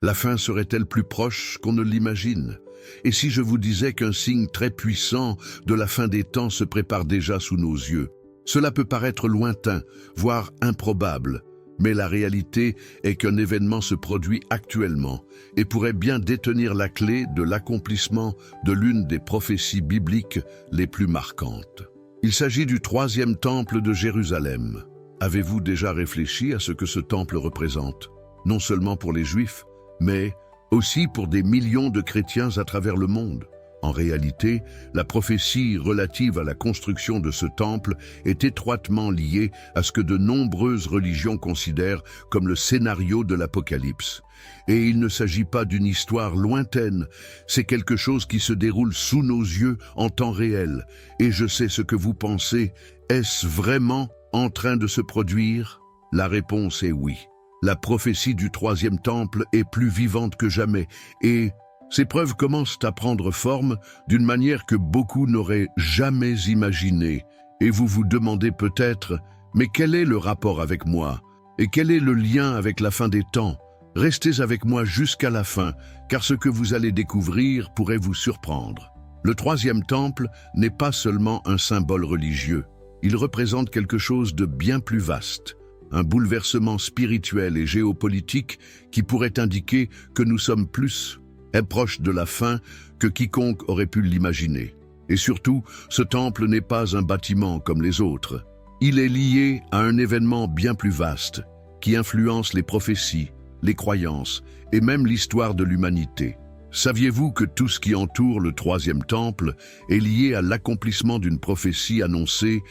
La fin serait-elle plus proche qu'on ne l'imagine? Et si je vous disais qu'un signe très puissant de la fin des temps se prépare déjà sous nos yeux? Cela peut paraître lointain, voire improbable, mais la réalité est qu'un événement se produit actuellement et pourrait bien détenir la clé de l'accomplissement de l'une des prophéties bibliques les plus marquantes. Il s'agit du troisième temple de Jérusalem. Avez-vous déjà réfléchi à ce que ce temple représente? Non seulement pour les Juifs, mais aussi pour des millions de chrétiens à travers le monde. En réalité, la prophétie relative à la construction de ce temple est étroitement liée à ce que de nombreuses religions considèrent comme le scénario de l'Apocalypse. Et il ne s'agit pas d'une histoire lointaine, c'est quelque chose qui se déroule sous nos yeux en temps réel. Et je sais ce que vous pensez, est-ce vraiment en train de se produire? La réponse est oui. La prophétie du troisième temple est plus vivante que jamais et ces preuves commencent à prendre forme d'une manière que beaucoup n'auraient jamais imaginée. Et vous vous demandez peut-être, mais quel est le rapport avec moi? Et quel est le lien avec la fin des temps? Restez avec moi jusqu'à la fin, car ce que vous allez découvrir pourrait vous surprendre. Le troisième temple n'est pas seulement un symbole religieux. Il représente quelque chose de bien plus vaste. Un bouleversement spirituel et géopolitique qui pourrait indiquer que nous sommes plus proches de la fin que quiconque aurait pu l'imaginer. Et surtout, ce temple n'est pas un bâtiment comme les autres. Il est lié à un événement bien plus vaste qui influence les prophéties, les croyances et même l'histoire de l'humanité. Saviez-vous que tout ce qui entoure le troisième temple est lié à l'accomplissement d'une prophétie annoncée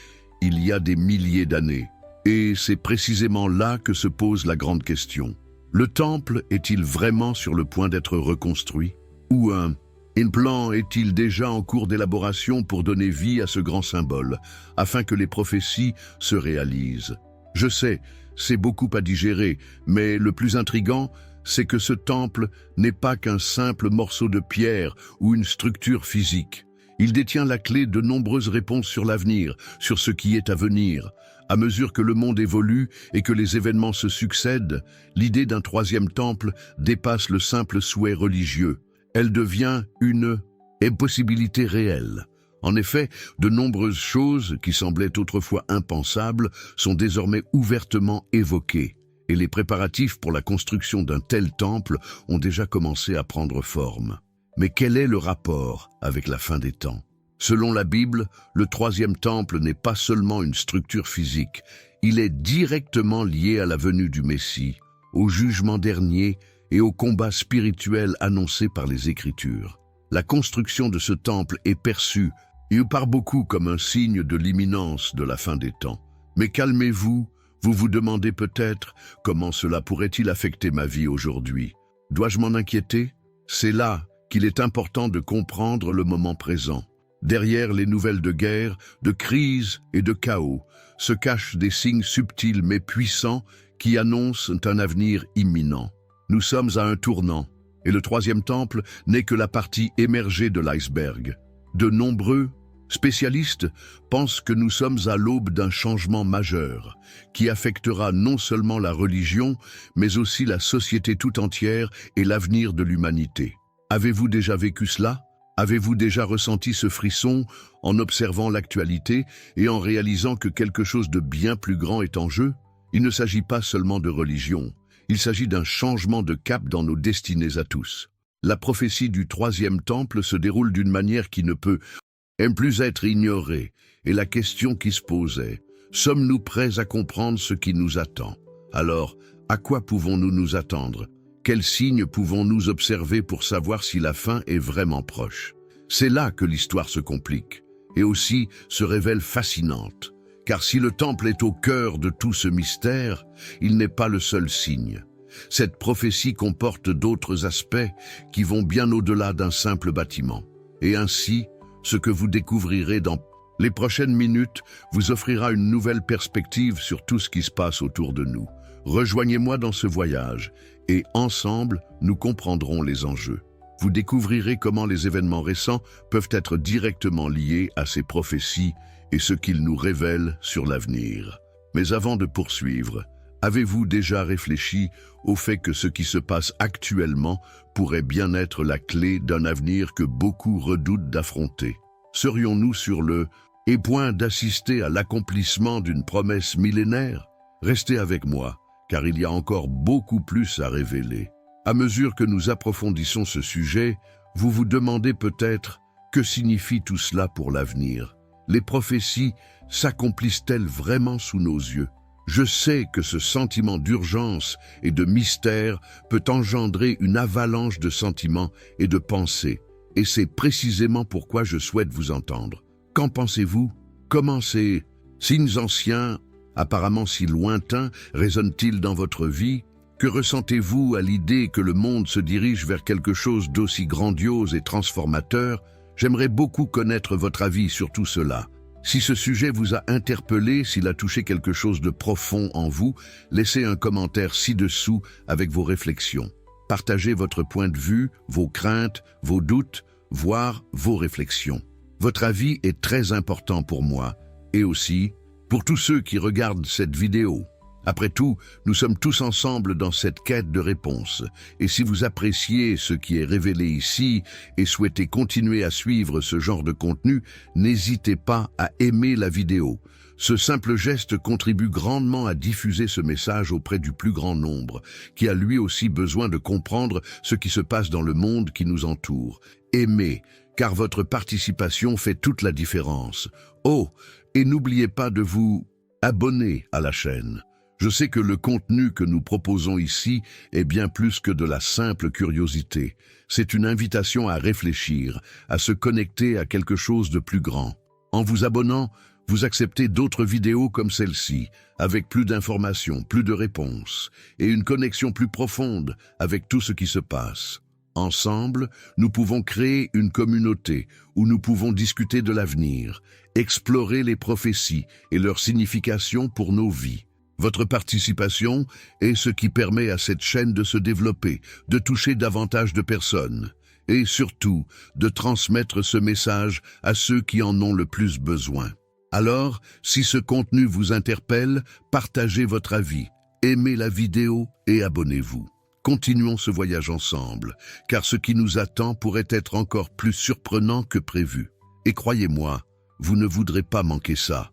il y a des milliers d'années? Et c'est précisément là que se pose la grande question. Le temple est-il vraiment sur le point d'être reconstruit? Ou un plan est-il déjà en cours d'élaboration pour donner vie à ce grand symbole, afin que les prophéties se réalisent? Je sais, c'est beaucoup à digérer, mais le plus intriguant, c'est que ce temple n'est pas qu'un simple morceau de pierre ou une structure physique. Il détient la clé de nombreuses réponses sur l'avenir, sur ce qui est à venir. À mesure que le monde évolue et que les événements se succèdent, l'idée d'un troisième temple dépasse le simple souhait religieux. Elle devient une impossibilité réelle. En effet, de nombreuses choses qui semblaient autrefois impensables sont désormais ouvertement évoquées, et les préparatifs pour la construction d'un tel temple ont déjà commencé à prendre forme. Mais quel est le rapport avec la fin des temps? Selon la Bible, le troisième temple n'est pas seulement une structure physique, il est directement lié à la venue du Messie, au jugement dernier et au combat spirituel annoncé par les Écritures. La construction de ce temple est perçue par beaucoup comme un signe de l'imminence de la fin des temps. Mais calmez-vous, vous vous demandez peut-être comment cela pourrait-il affecter ma vie aujourd'hui? Dois-je m'en inquiéter? C'est là qu'il est important de comprendre le moment présent. Derrière les nouvelles de guerre, de crise et de chaos se cachent des signes subtils mais puissants qui annoncent un avenir imminent. Nous sommes à un tournant, et le troisième temple n'est que la partie émergée de l'iceberg. De nombreux spécialistes pensent que nous sommes à l'aube d'un changement majeur qui affectera non seulement la religion, mais aussi la société tout entière et l'avenir de l'humanité. Avez-vous déjà vécu cela? Avez-vous déjà ressenti ce frisson en observant l'actualité et en réalisant que quelque chose de bien plus grand est en jeu? Il ne s'agit pas seulement de religion, il s'agit d'un changement de cap dans nos destinées à tous. La prophétie du troisième temple se déroule d'une manière qui ne peut plus être ignorée, et la question qui se posait, sommes-nous prêts à comprendre ce qui nous attend? Alors, à quoi pouvons-nous nous attendre? Quels signes pouvons-nous observer pour savoir si la fin est vraiment proche? C'est là que l'histoire se complique, et aussi se révèle fascinante. Car si le temple est au cœur de tout ce mystère, il n'est pas le seul signe. Cette prophétie comporte d'autres aspects qui vont bien au-delà d'un simple bâtiment. Et ainsi, ce que vous découvrirez dans les prochaines minutes vous offrira une nouvelle perspective sur tout ce qui se passe autour de nous. Rejoignez-moi dans ce voyage et ensemble, nous comprendrons les enjeux. Vous découvrirez comment les événements récents peuvent être directement liés à ces prophéties et ce qu'ils nous révèlent sur l'avenir. Mais avant de poursuivre, Avez-vous déjà réfléchi au fait que ce qui se passe actuellement pourrait bien être la clé d'un avenir que beaucoup redoutent d'affronter? Serions-nous sur le point d'assister à l'accomplissement d'une promesse millénaire? Restez avec moi, car il y a encore beaucoup plus à révéler. À mesure que nous approfondissons ce sujet, vous vous demandez peut-être que signifie tout cela pour l'avenir. Les prophéties s'accomplissent-elles vraiment sous nos yeux? Je sais que ce sentiment d'urgence et de mystère peut engendrer une avalanche de sentiments et de pensées, et c'est précisément pourquoi je souhaite vous entendre. Qu'en pensez-vous? Comment ces signes anciens, apparemment si lointains, résonnent-ils dans votre vie? Que ressentez-vous à l'idée que le monde se dirige vers quelque chose d'aussi grandiose et transformateur? J'aimerais beaucoup connaître votre avis sur tout cela. Si ce sujet vous a interpellé, s'il a touché quelque chose de profond en vous, laissez un commentaire ci-dessous avec vos réflexions. Partagez votre point de vue, vos craintes, vos doutes, voire vos réflexions. Votre avis est très important pour moi, et aussi pour tous ceux qui regardent cette vidéo. Après tout, nous sommes tous ensemble dans cette quête de réponses. Et si vous appréciez ce qui est révélé ici et souhaitez continuer à suivre ce genre de contenu, n'hésitez pas à aimer la vidéo. Ce simple geste contribue grandement à diffuser ce message auprès du plus grand nombre, qui a lui aussi besoin de comprendre ce qui se passe dans le monde qui nous entoure. Aimez, car votre participation fait toute la différence. Oh, et n'oubliez pas de vous abonner à la chaîne. Je sais que le contenu que nous proposons ici est bien plus que de la simple curiosité. C'est une invitation à réfléchir, à se connecter à quelque chose de plus grand. En vous abonnant, vous acceptez d'autres vidéos comme celle-ci, avec plus d'informations, plus de réponses, et une connexion plus profonde avec tout ce qui se passe. Ensemble, nous pouvons créer une communauté où nous pouvons discuter de l'avenir, explorer les prophéties et leur signification pour nos vies. Votre participation est ce qui permet à cette chaîne de se développer, de toucher davantage de personnes, et surtout de transmettre ce message à ceux qui en ont le plus besoin. Alors, si ce contenu vous interpelle, partagez votre avis, aimez la vidéo et abonnez-vous. Continuons ce voyage ensemble, car ce qui nous attend pourrait être encore plus surprenant que prévu. Et croyez-moi, vous ne voudrez pas manquer ça.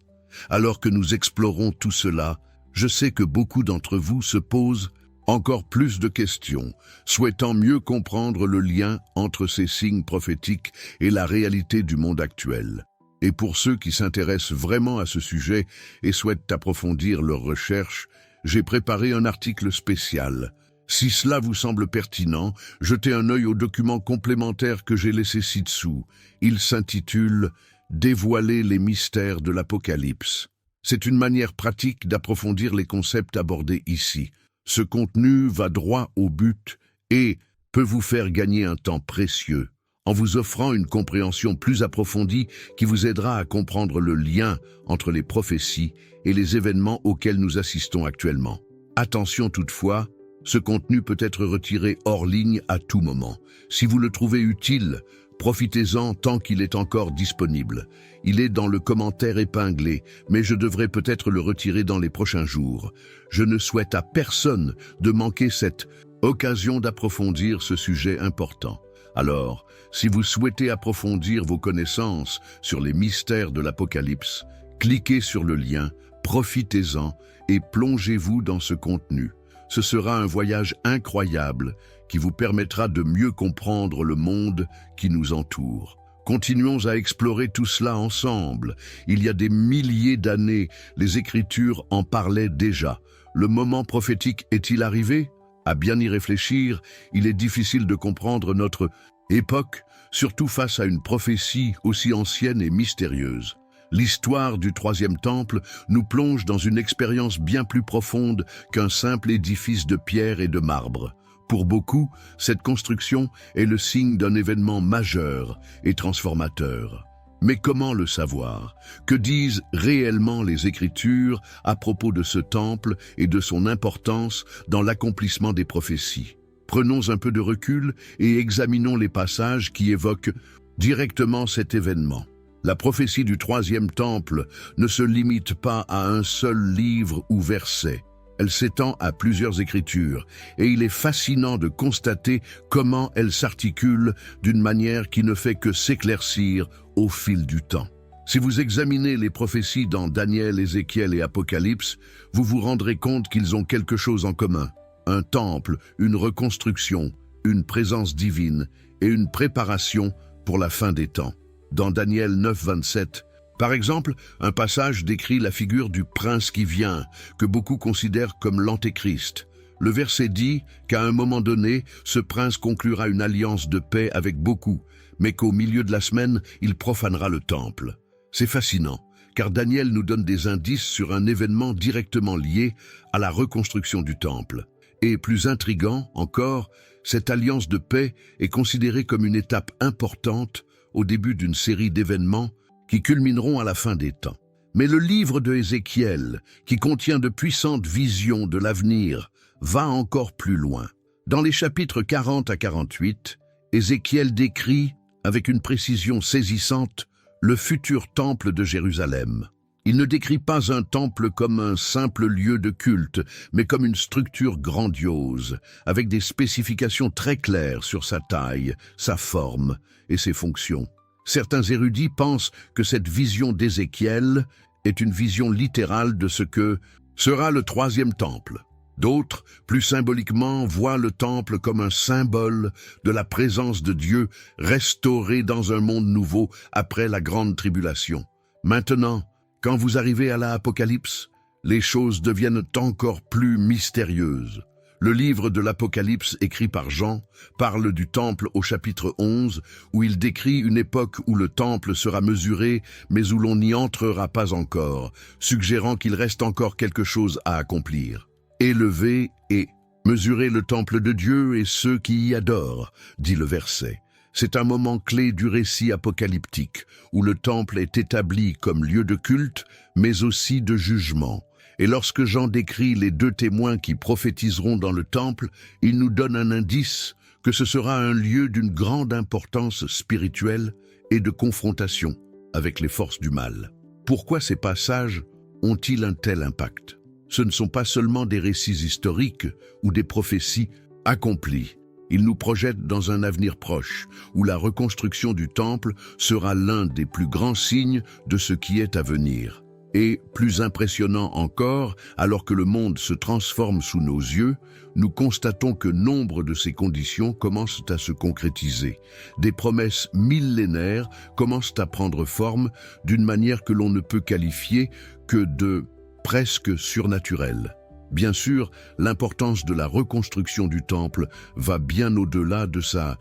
Alors que nous explorons tout cela, je sais que beaucoup d'entre vous se posent encore plus de questions, souhaitant mieux comprendre le lien entre ces signes prophétiques et la réalité du monde actuel. Et pour ceux qui s'intéressent vraiment à ce sujet et souhaitent approfondir leurs recherches, j'ai préparé un article spécial. Si cela vous semble pertinent, jetez un œil au document complémentaire que j'ai laissé ci-dessous. Il s'intitule « Dévoiler les mystères de l'Apocalypse ». C'est une manière pratique d'approfondir les concepts abordés ici. Ce contenu va droit au but et peut vous faire gagner un temps précieux, en vous offrant une compréhension plus approfondie qui vous aidera à comprendre le lien entre les prophéties et les événements auxquels nous assistons actuellement. Attention toutefois, ce contenu peut être retiré hors ligne à tout moment. Si vous le trouvez utile, profitez-en tant qu'il est encore disponible. Il est dans le commentaire épinglé, mais je devrais peut-être le retirer dans les prochains jours. Je ne souhaite à personne de manquer cette occasion d'approfondir ce sujet important. Alors, si vous souhaitez approfondir vos connaissances sur les mystères de l'Apocalypse, cliquez sur le lien, profitez-en et plongez-vous dans ce contenu. Ce sera un voyage incroyable qui vous permettra de mieux comprendre le monde qui nous entoure. Continuons à explorer tout cela ensemble. Il y a des milliers d'années, les Écritures en parlaient déjà. Le moment prophétique est-il arrivé? À bien y réfléchir, il est difficile de comprendre notre époque, surtout face à une prophétie aussi ancienne et mystérieuse. L'histoire du Troisième Temple nous plonge dans une expérience bien plus profonde qu'un simple édifice de pierre et de marbre. Pour beaucoup, cette construction est le signe d'un événement majeur et transformateur. Mais comment le savoir? Que disent réellement les Écritures à propos de ce temple et de son importance dans l'accomplissement des prophéties? Prenons un peu de recul et examinons les passages qui évoquent directement cet événement. La prophétie du Troisième Temple ne se limite pas à un seul livre ou verset. Elle s'étend à plusieurs écritures, et il est fascinant de constater comment elle s'articule d'une manière qui ne fait que s'éclaircir au fil du temps. Si vous examinez les prophéties dans Daniel, Ézéchiel et Apocalypse, vous vous rendrez compte qu'ils ont quelque chose en commun. Un temple, une reconstruction, une présence divine et une préparation pour la fin des temps. Dans Daniel 9, 27, par exemple, un passage décrit la figure du prince qui vient, que beaucoup considèrent comme l'antéchrist. Le verset dit qu'à un moment donné, ce prince conclura une alliance de paix avec beaucoup, mais qu'au milieu de la semaine, il profanera le temple. C'est fascinant, car Daniel nous donne des indices sur un événement directement lié à la reconstruction du temple. Et plus intriguant encore, cette alliance de paix est considérée comme une étape importante au début d'une série d'événements qui culmineront à la fin des temps. Mais le livre de Ézéchiel, qui contient de puissantes visions de l'avenir, va encore plus loin. Dans les chapitres 40 à 48, Ézéchiel décrit, avec une précision saisissante, le futur temple de Jérusalem. Il ne décrit pas un temple comme un simple lieu de culte, mais comme une structure grandiose, avec des spécifications très claires sur sa taille, sa forme et ses fonctions. Certains érudits pensent que cette vision d'Ézéchiel est une vision littérale de ce que sera le troisième temple. D'autres, plus symboliquement, voient le temple comme un symbole de la présence de Dieu restauré dans un monde nouveau après la grande tribulation. Maintenant, quand vous arrivez à l'Apocalypse, les choses deviennent encore plus mystérieuses. Le livre de l'Apocalypse, écrit par Jean, parle du temple au chapitre 11, où il décrit une époque où le temple sera mesuré, mais où l'on n'y entrera pas encore, suggérant qu'il reste encore quelque chose à accomplir. Élevez et mesurez le temple de Dieu et ceux qui y adorent, dit le verset. C'est un moment clé du récit apocalyptique, où le temple est établi comme lieu de culte, mais aussi de jugement. Et lorsque Jean décrit les deux témoins qui prophétiseront dans le temple, il nous donne un indice que ce sera un lieu d'une grande importance spirituelle et de confrontation avec les forces du mal. Pourquoi ces passages ont-ils un tel impact ? Ce ne sont pas seulement des récits historiques ou des prophéties accomplies. Ils nous projettent dans un avenir proche, où la reconstruction du temple sera l'un des plus grands signes de ce qui est à venir. Et, plus impressionnant encore, alors que le monde se transforme sous nos yeux, nous constatons que nombre de ces conditions commencent à se concrétiser. Des promesses millénaires commencent à prendre forme d'une manière que l'on ne peut qualifier que de presque surnaturelle. Bien sûr, l'importance de la reconstruction du temple va bien au-delà de sa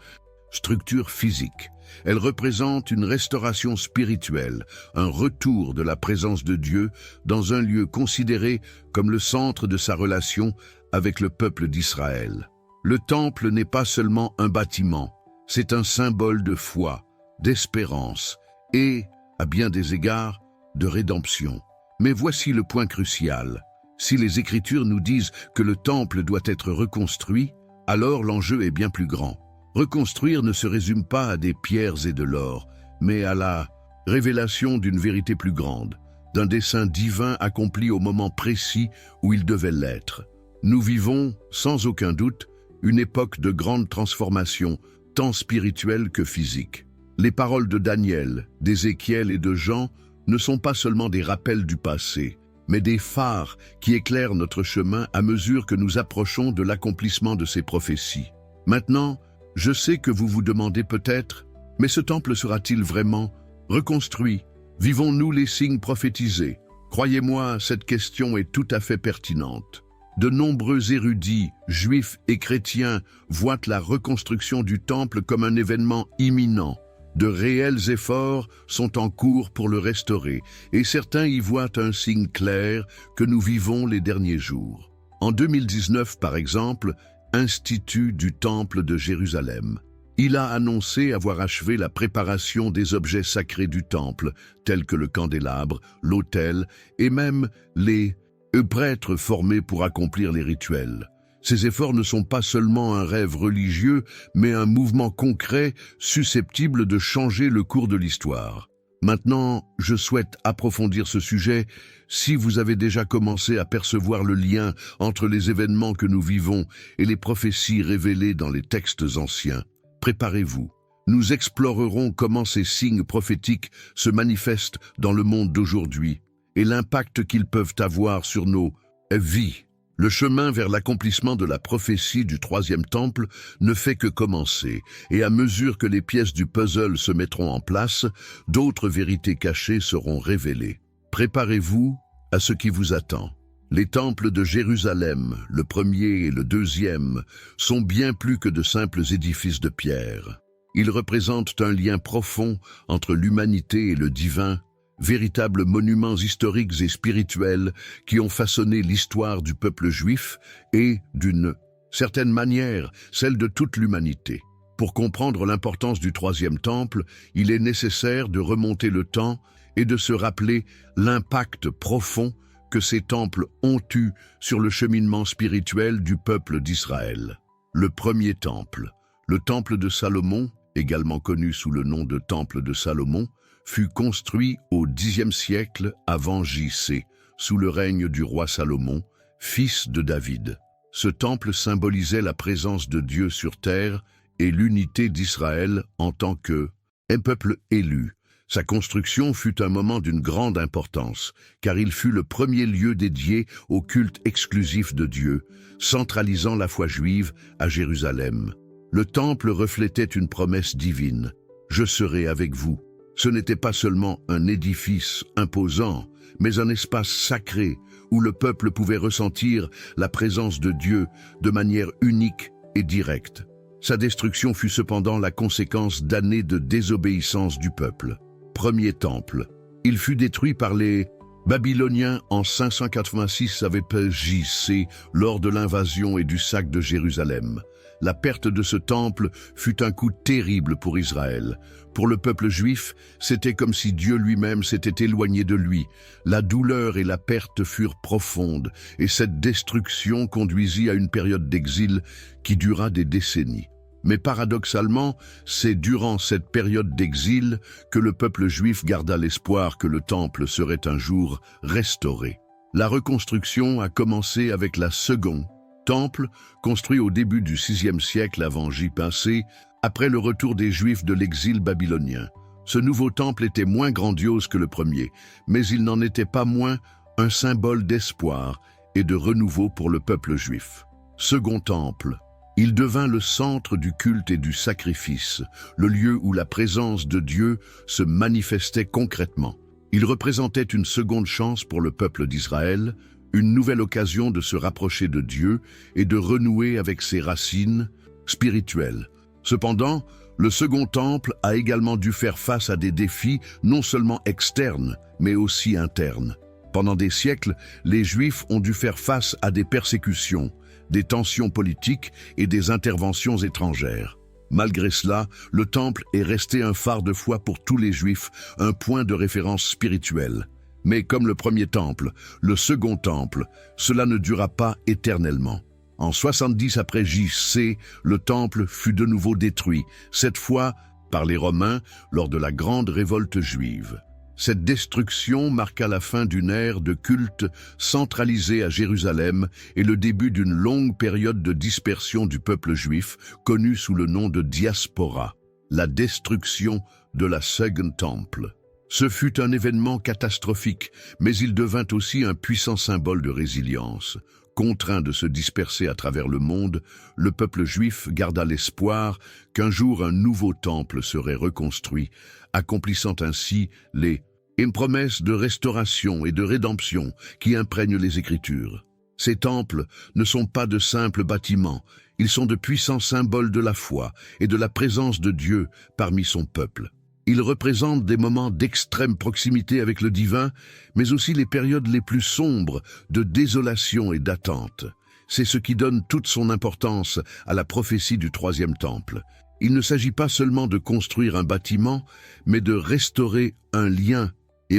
structure physique. Elle représente une restauration spirituelle, un retour de la présence de Dieu dans un lieu considéré comme le centre de sa relation avec le peuple d'Israël. Le temple n'est pas seulement un bâtiment, c'est un symbole de foi, d'espérance et, à bien des égards, de rédemption. Mais voici le point crucial. Si les Écritures nous disent que le temple doit être reconstruit, alors l'enjeu est bien plus grand. Reconstruire ne se résume pas à des pierres et de l'or, mais à la révélation d'une vérité plus grande, d'un dessein divin accompli au moment précis où il devait l'être. Nous vivons, sans aucun doute, une époque de grande transformation, tant spirituelle que physique. Les paroles de Daniel, d'Ézéchiel et de Jean ne sont pas seulement des rappels du passé, mais des phares qui éclairent notre chemin à mesure que nous approchons de l'accomplissement de ces prophéties. Maintenant, je sais que vous vous demandez peut-être, mais ce temple sera-t-il vraiment reconstruit? Vivons-nous les signes prophétisés? Croyez-moi, cette question est tout à fait pertinente. De nombreux érudits, juifs et chrétiens, voient la reconstruction du temple comme un événement imminent. De réels efforts sont en cours pour le restaurer, et certains y voient un signe clair que nous vivons les derniers jours. En 2019, par exemple, Institut du Temple de Jérusalem. Il a annoncé avoir achevé la préparation des objets sacrés du temple, tels que le candélabre, l'autel et même les prêtres formés pour accomplir les rituels. Ces efforts ne sont pas seulement un rêve religieux, mais un mouvement concret susceptible de changer le cours de l'histoire. Maintenant, je souhaite approfondir ce sujet. Si vous avez déjà commencé à percevoir le lien entre les événements que nous vivons et les prophéties révélées dans les textes anciens, préparez-vous. Nous explorerons comment ces signes prophétiques se manifestent dans le monde d'aujourd'hui et l'impact qu'ils peuvent avoir sur nos vies. Le chemin vers l'accomplissement de la prophétie du troisième temple ne fait que commencer, et à mesure que les pièces du puzzle se mettront en place, d'autres vérités cachées seront révélées. Préparez-vous à ce qui vous attend. Les temples de Jérusalem, le premier et le deuxième, sont bien plus que de simples édifices de pierre. Ils représentent un lien profond entre l'humanité et le divin, véritables monuments historiques et spirituels qui ont façonné l'histoire du peuple juif et, d'une certaine manière, celle de toute l'humanité. Pour comprendre l'importance du troisième temple, il est nécessaire de remonter le temps et de se rappeler l'impact profond que ces temples ont eu sur le cheminement spirituel du peuple d'Israël. Le premier temple, le temple de Salomon, également connu sous le nom de temple de Salomon, fut construit au Xe siècle avant J.C., sous le règne du roi Salomon, fils de David. Ce temple symbolisait la présence de Dieu sur terre et l'unité d'Israël en tant que peuple élu. Sa construction fut un moment d'une grande importance, car il fut le premier lieu dédié au culte exclusif de Dieu, centralisant la foi juive à Jérusalem. Le temple reflétait une promesse divine. « Je serai avec vous ». Ce n'était pas seulement un édifice imposant, mais un espace sacré où le peuple pouvait ressentir la présence de Dieu de manière unique et directe. Sa destruction fut cependant la conséquence d'années de désobéissance du peuple. Premier temple. Il fut détruit par les Babyloniens en 586 avec J.C. lors de l'invasion et du sac de Jérusalem. La perte de ce temple fut un coup terrible pour Israël. Pour le peuple juif, c'était comme si Dieu lui-même s'était éloigné de lui. La douleur et la perte furent profondes, et cette destruction conduisit à une période d'exil qui dura des décennies. Mais paradoxalement, c'est durant cette période d'exil que le peuple juif garda l'espoir que le temple serait un jour restauré. La reconstruction a commencé avec la seconde temple, construit au début du VIe siècle avant J.P., après le retour des Juifs de l'exil babylonien. Ce nouveau temple était moins grandiose que le premier, mais il n'en était pas moins un symbole d'espoir et de renouveau pour le peuple juif. Second temple. Il devint le centre du culte et du sacrifice, le lieu où la présence de Dieu se manifestait concrètement. Il représentait une seconde chance pour le peuple d'Israël, une nouvelle occasion de se rapprocher de Dieu et de renouer avec ses racines spirituelles. Cependant, le second temple a également dû faire face à des défis non seulement externes, mais aussi internes. Pendant des siècles, les Juifs ont dû faire face à des persécutions, des tensions politiques et des interventions étrangères. Malgré cela, le temple est resté un phare de foi pour tous les Juifs, un point de référence spirituel. Mais comme le premier temple, le second temple, cela ne dura pas éternellement. En 70 après J.C., le temple fut de nouveau détruit, cette fois par les Romains lors de la grande révolte juive. Cette destruction marqua la fin d'une ère de culte centralisée à Jérusalem et le début d'une longue période de dispersion du peuple juif, connue sous le nom de diaspora, la destruction de la Second Temple. Ce fut un événement catastrophique, mais il devint aussi un puissant symbole de résilience. Contraint de se disperser à travers le monde, le peuple juif garda l'espoir qu'un jour un nouveau temple serait reconstruit, accomplissant ainsi une promesse de restauration et de rédemption qui imprègne les Écritures. Ces temples ne sont pas de simples bâtiments, ils sont de puissants symboles de la foi et de la présence de Dieu parmi son peuple. Ils représentent des moments d'extrême proximité avec le divin, mais aussi les périodes les plus sombres de désolation et d'attente. C'est ce qui donne toute son importance à la prophétie du troisième temple. Il ne s'agit pas seulement de construire un bâtiment, mais de restaurer un lien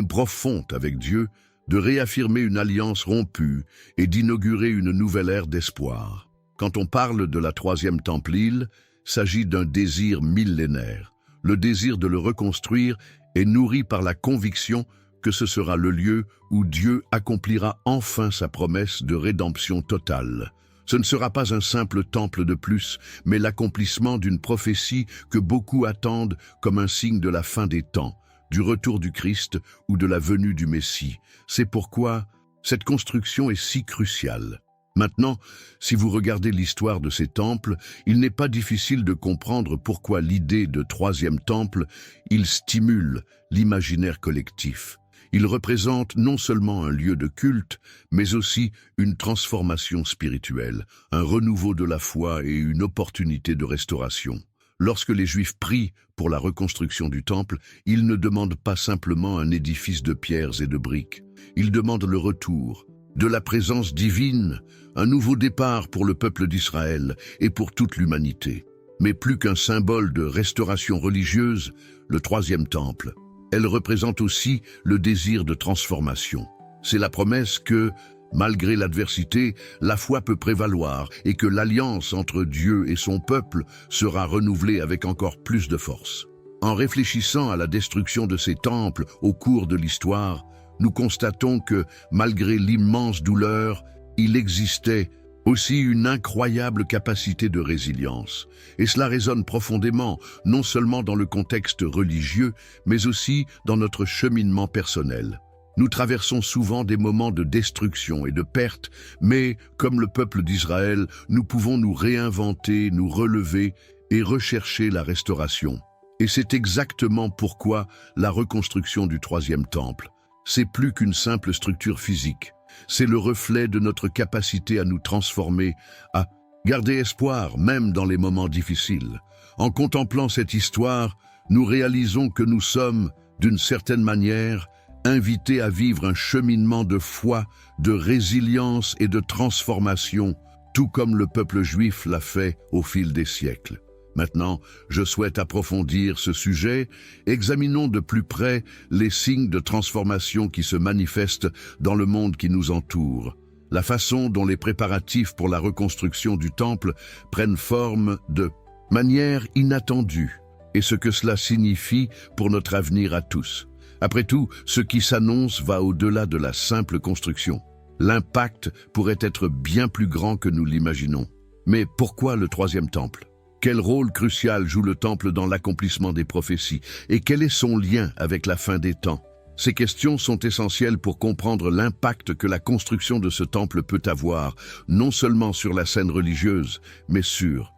profond avec Dieu, de réaffirmer une alliance rompue et d'inaugurer une nouvelle ère d'espoir. Quand on parle de la troisième temple, il s'agit d'un désir millénaire. Le désir de le reconstruire et nourris par la conviction que ce sera le lieu où Dieu accomplira enfin sa promesse de rédemption totale. Ce ne sera pas un simple temple de plus, mais l'accomplissement d'une prophétie que beaucoup attendent comme un signe de la fin des temps, du retour du Christ ou de la venue du Messie. C'est pourquoi cette construction est si cruciale. Maintenant, si vous regardez l'histoire de ces temples, il n'est pas difficile de comprendre pourquoi l'idée de troisième temple, il stimule l'imaginaire collectif. Il représente non seulement un lieu de culte, mais aussi une transformation spirituelle, un renouveau de la foi et une opportunité de restauration. Lorsque les Juifs prient pour la reconstruction du temple, ils ne demandent pas simplement un édifice de pierres et de briques. Ils demandent le retour de la présence divine, un nouveau départ pour le peuple d'Israël et pour toute l'humanité. Mais plus qu'un symbole de restauration religieuse, le troisième temple, elle représente aussi le désir de transformation. C'est la promesse que, malgré l'adversité, la foi peut prévaloir et que l'alliance entre Dieu et son peuple sera renouvelée avec encore plus de force. En réfléchissant à la destruction de ces temples au cours de l'histoire, nous constatons que, malgré l'immense douleur, il existait aussi une incroyable capacité de résilience. Et cela résonne profondément, non seulement dans le contexte religieux, mais aussi dans notre cheminement personnel. Nous traversons souvent des moments de destruction et de perte, mais, comme le peuple d'Israël, nous pouvons nous réinventer, nous relever et rechercher la restauration. Et c'est exactement pourquoi la reconstruction du troisième temple, c'est plus qu'une simple structure physique. C'est le reflet de notre capacité à nous transformer, à garder espoir même dans les moments difficiles. En contemplant cette histoire, nous réalisons que nous sommes, d'une certaine manière, invités à vivre un cheminement de foi, de résilience et de transformation, tout comme le peuple juif l'a fait au fil des siècles. Maintenant, je souhaite approfondir ce sujet. Examinons de plus près les signes de transformation qui se manifestent dans le monde qui nous entoure. La façon dont les préparatifs pour la reconstruction du temple prennent forme de manière inattendue et ce que cela signifie pour notre avenir à tous. Après tout, ce qui s'annonce va au-delà de la simple construction. L'impact pourrait être bien plus grand que nous l'imaginons. Mais pourquoi le troisième temple ? Quel rôle crucial joue le temple dans l'accomplissement des prophéties et quel est son lien avec la fin des temps? Ces questions sont essentielles pour comprendre l'impact que la construction de ce temple peut avoir, non seulement sur la scène religieuse, mais sur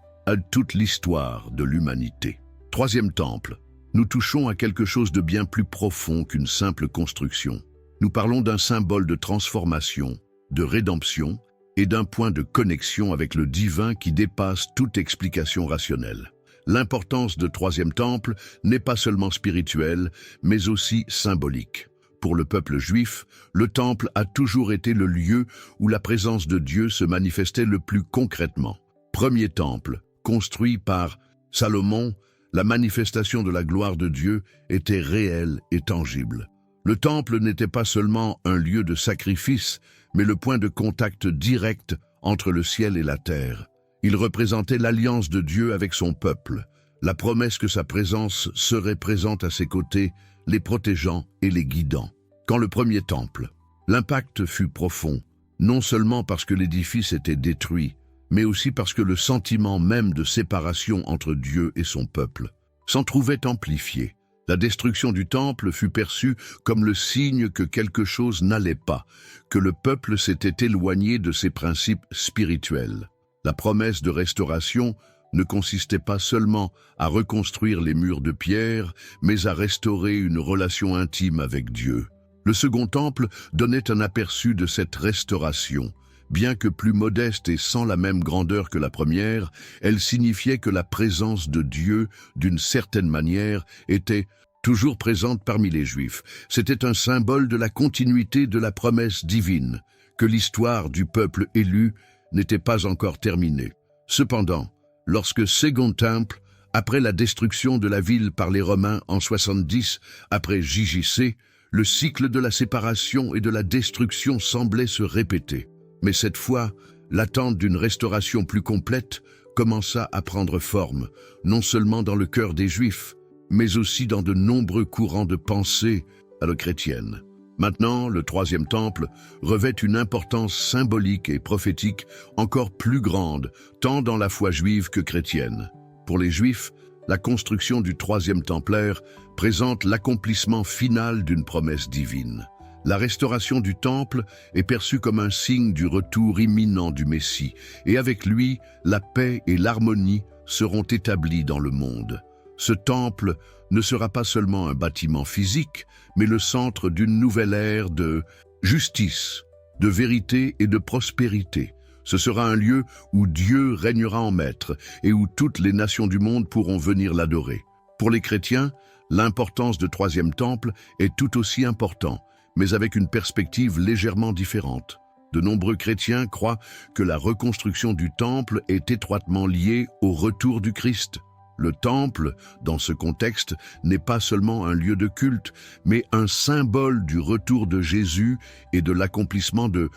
toute l'histoire de l'humanité. Troisième temple, nous touchons à quelque chose de bien plus profond qu'une simple construction. Nous parlons d'un symbole de transformation, de rédemption, et d'un point de connexion avec le divin qui dépasse toute explication rationnelle. L'importance de troisième temple n'est pas seulement spirituelle, mais aussi symbolique. Pour le peuple juif, le temple a toujours été le lieu où la présence de Dieu se manifestait le plus concrètement. Premier temple, construit par Salomon, la manifestation de la gloire de Dieu était réelle et tangible. Le temple n'était pas seulement un lieu de sacrifice, mais le point de contact direct entre le ciel et la terre. Il représentait l'alliance de Dieu avec son peuple, la promesse que sa présence serait présente à ses côtés, les protégeant et les guidant. Quand le premier temple, l'impact fut profond, non seulement parce que l'édifice était détruit, mais aussi parce que le sentiment même de séparation entre Dieu et son peuple s'en trouvait amplifié. La destruction du temple fut perçue comme le signe que quelque chose n'allait pas, que le peuple s'était éloigné de ses principes spirituels. La promesse de restauration ne consistait pas seulement à reconstruire les murs de pierre, mais à restaurer une relation intime avec Dieu. Le second temple donnait un aperçu de cette restauration. Bien que plus modeste et sans la même grandeur que la première, elle signifiait que la présence de Dieu, d'une certaine manière, était toujours présente parmi les Juifs. C'était un symbole de la continuité de la promesse divine, que l'histoire du peuple élu n'était pas encore terminée. Cependant, lorsque Second Temple, après la destruction de la ville par les Romains en 70 après JJC, le cycle de la séparation et de la destruction semblait se répéter. Mais cette fois, l'attente d'une restauration plus complète commença à prendre forme, non seulement dans le cœur des Juifs, mais aussi dans de nombreux courants de pensée à la chrétienne. Maintenant, le troisième temple revêt une importance symbolique et prophétique encore plus grande, tant dans la foi juive que chrétienne. Pour les Juifs, la construction du troisième templaire présente l'accomplissement final d'une promesse divine. La restauration du temple est perçue comme un signe du retour imminent du Messie, et avec lui, la paix et l'harmonie seront établies dans le monde. Ce temple ne sera pas seulement un bâtiment physique, mais le centre d'une nouvelle ère de justice, de vérité et de prospérité. Ce sera un lieu où Dieu régnera en maître et où toutes les nations du monde pourront venir l'adorer. Pour les chrétiens, l'importance du troisième temple est tout aussi importante, mais avec une perspective légèrement différente. De nombreux chrétiens croient que la reconstruction du temple est étroitement liée au retour du Christ. Le temple, dans ce contexte, n'est pas seulement un lieu de culte, mais un symbole du retour de Jésus et de l'accomplissement de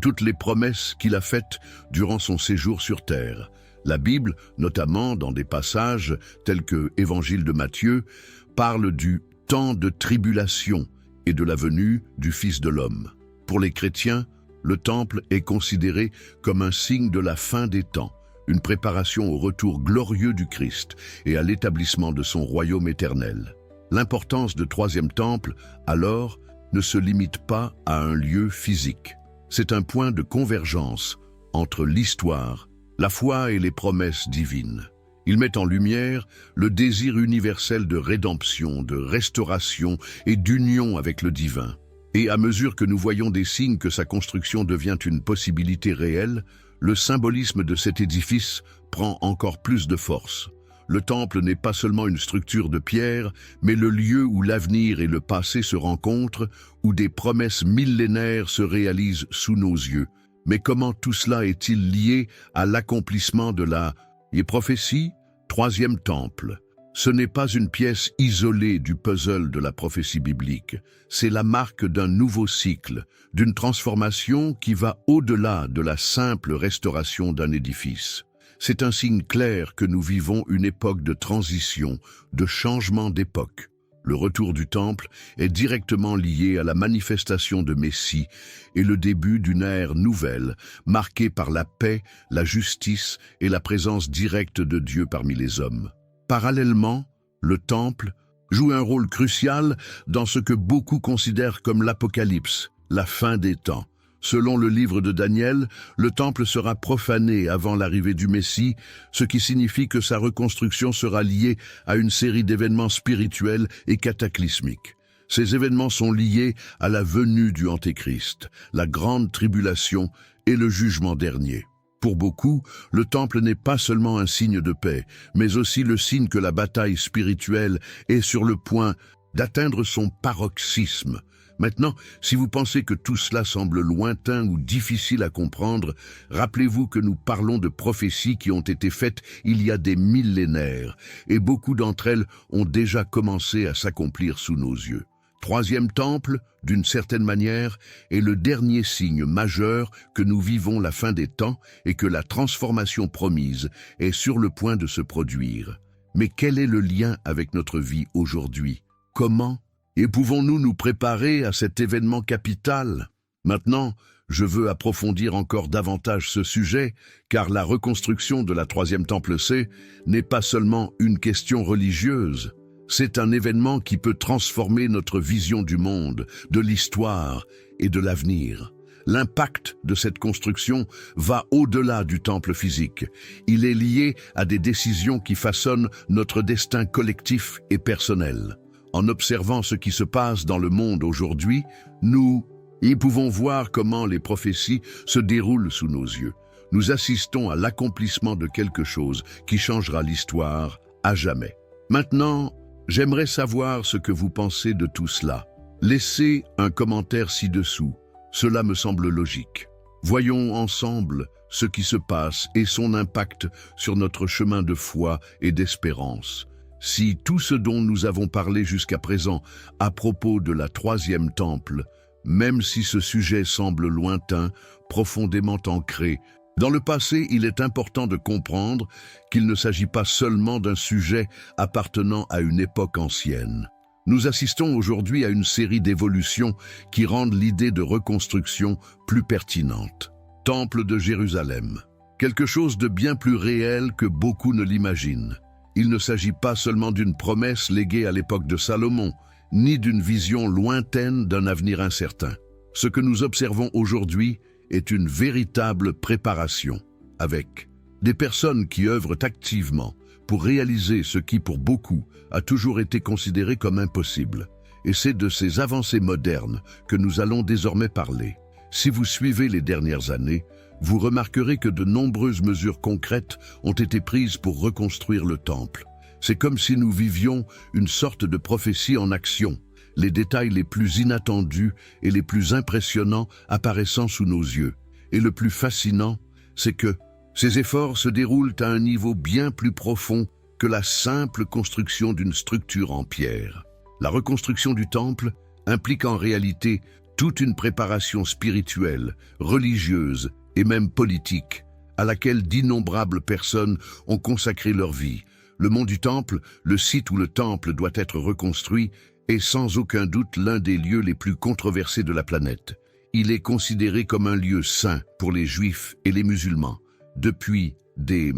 toutes les promesses qu'il a faites durant son séjour sur terre. La Bible, notamment dans des passages tels que Évangile de Matthieu, parle du temps de tribulation et de la venue du Fils de l'homme. Pour les chrétiens, le temple est considéré comme un signe de la fin des temps, une préparation au retour glorieux du Christ et à l'établissement de son royaume éternel. L'importance du troisième temple, alors, ne se limite pas à un lieu physique. C'est un point de convergence entre l'histoire, la foi et les promesses divines. Il met en lumière le désir universel de rédemption, de restauration et d'union avec le divin. Et à mesure que nous voyons des signes que sa construction devient une possibilité réelle, le symbolisme de cet édifice prend encore plus de force. Le temple n'est pas seulement une structure de pierre, mais le lieu où l'avenir et le passé se rencontrent, où des promesses millénaires se réalisent sous nos yeux. Mais comment tout cela est-il lié à l'accomplissement de la prophétie? Troisième temple. Ce n'est pas une pièce isolée du puzzle de la prophétie biblique. C'est la marque d'un nouveau cycle, d'une transformation qui va au-delà de la simple restauration d'un édifice. C'est un signe clair que nous vivons une époque de transition, de changement d'époque. Le retour du temple est directement lié à la manifestation de Messie et le début d'une ère nouvelle, marquée par la paix, la justice et la présence directe de Dieu parmi les hommes. Parallèlement, le temple joue un rôle crucial dans ce que beaucoup considèrent comme l'Apocalypse, la fin des temps. Selon le livre de Daniel, le temple sera profané avant l'arrivée du Messie, ce qui signifie que sa reconstruction sera liée à une série d'événements spirituels et cataclysmiques. Ces événements sont liés à la venue du Antéchrist, la grande tribulation et le jugement dernier. Pour beaucoup, le temple n'est pas seulement un signe de paix, mais aussi le signe que la bataille spirituelle est sur le point d'atteindre son paroxysme. Maintenant, si vous pensez que tout cela semble lointain ou difficile à comprendre, rappelez-vous que nous parlons de prophéties qui ont été faites il y a des millénaires, et beaucoup d'entre elles ont déjà commencé à s'accomplir sous nos yeux. Troisième temple, d'une certaine manière, est le dernier signe majeur que nous vivons la fin des temps et que la transformation promise est sur le point de se produire. Mais quel est le lien avec notre vie aujourd'hui? Comment et pouvons-nous nous préparer à cet événement capital? Maintenant, je veux approfondir encore davantage ce sujet, car la reconstruction de la troisième temple C n'est pas seulement une question religieuse. C'est un événement qui peut transformer notre vision du monde, de l'histoire et de l'avenir. L'impact de cette construction va au-delà du temple physique. Il est lié à des décisions qui façonnent notre destin collectif et personnel. En observant ce qui se passe dans le monde aujourd'hui, nous y pouvons voir comment les prophéties se déroulent sous nos yeux. Nous assistons à l'accomplissement de quelque chose qui changera l'histoire à jamais. Maintenant, j'aimerais savoir ce que vous pensez de tout cela. Laissez un commentaire ci-dessous. Cela me semble logique. Voyons ensemble ce qui se passe et son impact sur notre chemin de foi et d'espérance. Si tout ce dont nous avons parlé jusqu'à présent à propos de la troisième temple, même si ce sujet semble lointain, profondément ancré Dans le passé, il est important de comprendre qu'il ne s'agit pas seulement d'un sujet appartenant à une époque ancienne. Nous assistons aujourd'hui à une série d'évolutions qui rendent l'idée de reconstruction plus pertinente. Temple de Jérusalem. Quelque chose de bien plus réel que beaucoup ne l'imaginent. Il ne s'agit pas seulement d'une promesse léguée à l'époque de Salomon, ni d'une vision lointaine d'un avenir incertain. Ce que nous observons aujourd'hui est une véritable préparation, avec des personnes qui œuvrent activement pour réaliser ce qui, pour beaucoup, a toujours été considéré comme impossible. Et c'est de ces avancées modernes que nous allons désormais parler. Si vous suivez les dernières années, vous remarquerez que de nombreuses mesures concrètes ont été prises pour reconstruire le temple. C'est comme si nous vivions une sorte de prophétie en action, les détails les plus inattendus et les plus impressionnants apparaissant sous nos yeux. Et le plus fascinant, c'est que ces efforts se déroulent à un niveau bien plus profond que la simple construction d'une structure en pierre. La reconstruction du temple implique en réalité toute une préparation spirituelle, religieuse et même politique, à laquelle d'innombrables personnes ont consacré leur vie. Le mont du Temple, le site où le temple doit être reconstruit, est sans aucun doute l'un des lieux les plus controversés de la planète. Il est considéré comme un lieu saint pour les Juifs et les musulmans. Depuis des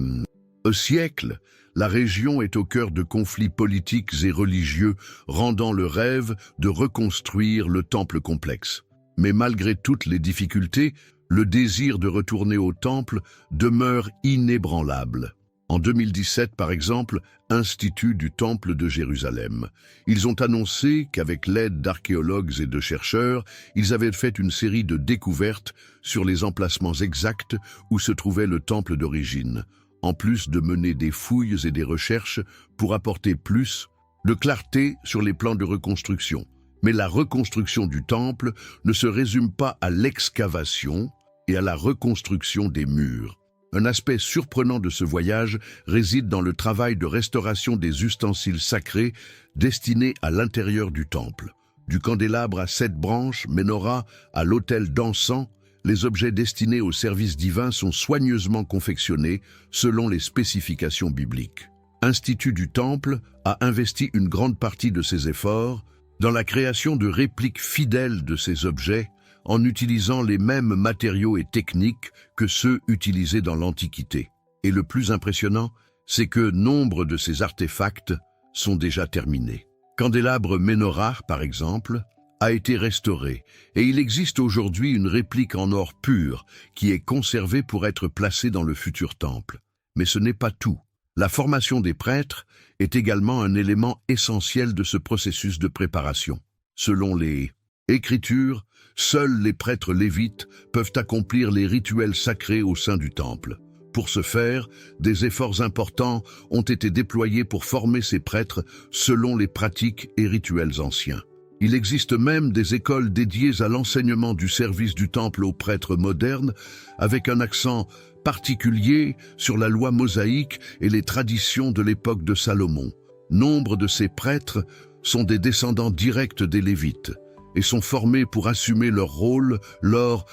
siècles, la région est au cœur de conflits politiques et religieux, rendant le rêve de reconstruire le temple complexe. Mais malgré toutes les difficultés, le désir de retourner au temple demeure inébranlable. En 2017, par exemple, Institut du Temple de Jérusalem. Ils ont annoncé qu'avec l'aide d'archéologues et de chercheurs, ils avaient fait une série de découvertes sur les emplacements exacts où se trouvait le temple d'origine, en plus de mener des fouilles et des recherches pour apporter plus de clarté sur les plans de reconstruction. Mais la reconstruction du temple ne se résume pas à l'excavation et à la reconstruction des murs. Un aspect surprenant de ce voyage réside dans le travail de restauration des ustensiles sacrés destinés à l'intérieur du temple. Du candélabre à 7 branches, menorah, à l'autel d'encens, les objets destinés au service divin sont soigneusement confectionnés selon les spécifications bibliques. Institut du Temple a investi une grande partie de ses efforts dans la création de répliques fidèles de ces objets, en utilisant les mêmes matériaux et techniques que ceux utilisés dans l'Antiquité. Et le plus impressionnant, c'est que nombre de ces artefacts sont déjà terminés. Candélabre Menorah, par exemple, a été restauré, et il existe aujourd'hui une réplique en or pur qui est conservée pour être placée dans le futur temple. Mais ce n'est pas tout. La formation des prêtres est également un élément essentiel de ce processus de préparation. Selon les Écritures, seuls les prêtres lévites peuvent accomplir les rituels sacrés au sein du temple. Pour ce faire, des efforts importants ont été déployés pour former ces prêtres selon les pratiques et rituels anciens. Il existe même des écoles dédiées à l'enseignement du service du temple aux prêtres modernes, avec un accent particulier sur la loi mosaïque et les traditions de l'époque de Salomon. Nombre de ces prêtres sont des descendants directs des Lévites et sont formés pour assumer leur rôle lors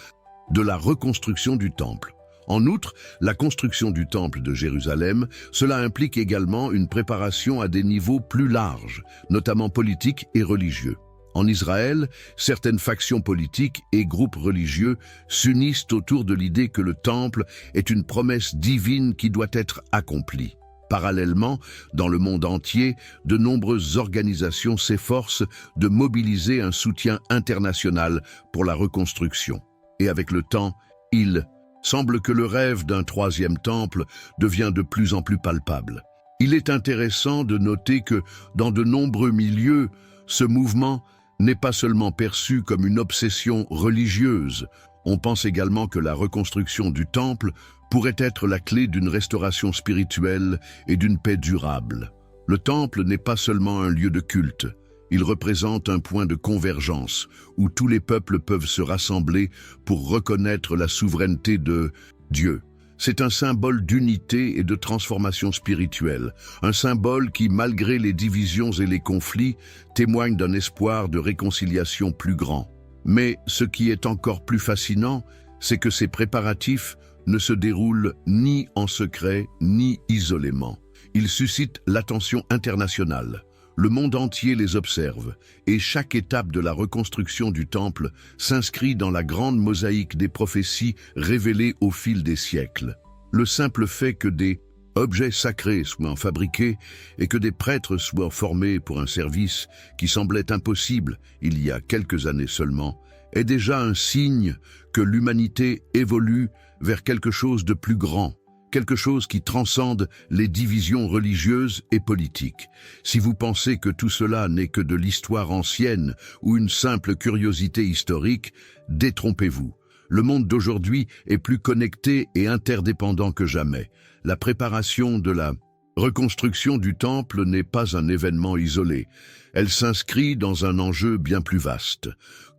de la reconstruction du temple. En outre, la construction du temple de Jérusalem, cela implique également une préparation à des niveaux plus larges, notamment politiques et religieux. En Israël, certaines factions politiques et groupes religieux s'unissent autour de l'idée que le temple est une promesse divine qui doit être accomplie. Parallèlement, dans le monde entier, de nombreuses organisations s'efforcent de mobiliser un soutien international pour la reconstruction. Et avec le temps, il semble que le rêve d'un troisième temple devient de plus en plus palpable. Il est intéressant de noter que, dans de nombreux milieux, ce mouvement n'est pas seulement perçu comme une obsession religieuse. On pense également que la reconstruction du temple pourrait être la clé d'une restauration spirituelle et d'une paix durable. Le temple n'est pas seulement un lieu de culte, il représente un point de convergence où tous les peuples peuvent se rassembler pour reconnaître la souveraineté de Dieu. C'est un symbole d'unité et de transformation spirituelle, un symbole qui, malgré les divisions et les conflits, témoigne d'un espoir de réconciliation plus grand. Mais ce qui est encore plus fascinant, c'est que ces préparatifs ne se déroule ni en secret ni isolément. Ils suscitent l'attention internationale. Le monde entier les observe, et chaque étape de la reconstruction du temple s'inscrit dans la grande mosaïque des prophéties révélées au fil des siècles. Le simple fait que des objets sacrés soient fabriqués et que des prêtres soient formés pour un service qui semblait impossible il y a quelques années seulement, est déjà un signe que l'humanité évolue vers quelque chose de plus grand, quelque chose qui transcende les divisions religieuses et politiques. Si vous pensez que tout cela n'est que de l'histoire ancienne ou une simple curiosité historique, détrompez-vous. Le monde d'aujourd'hui est plus connecté et interdépendant que jamais. La préparation de la reconstruction du temple n'est pas un événement isolé. Elle s'inscrit dans un enjeu bien plus vaste.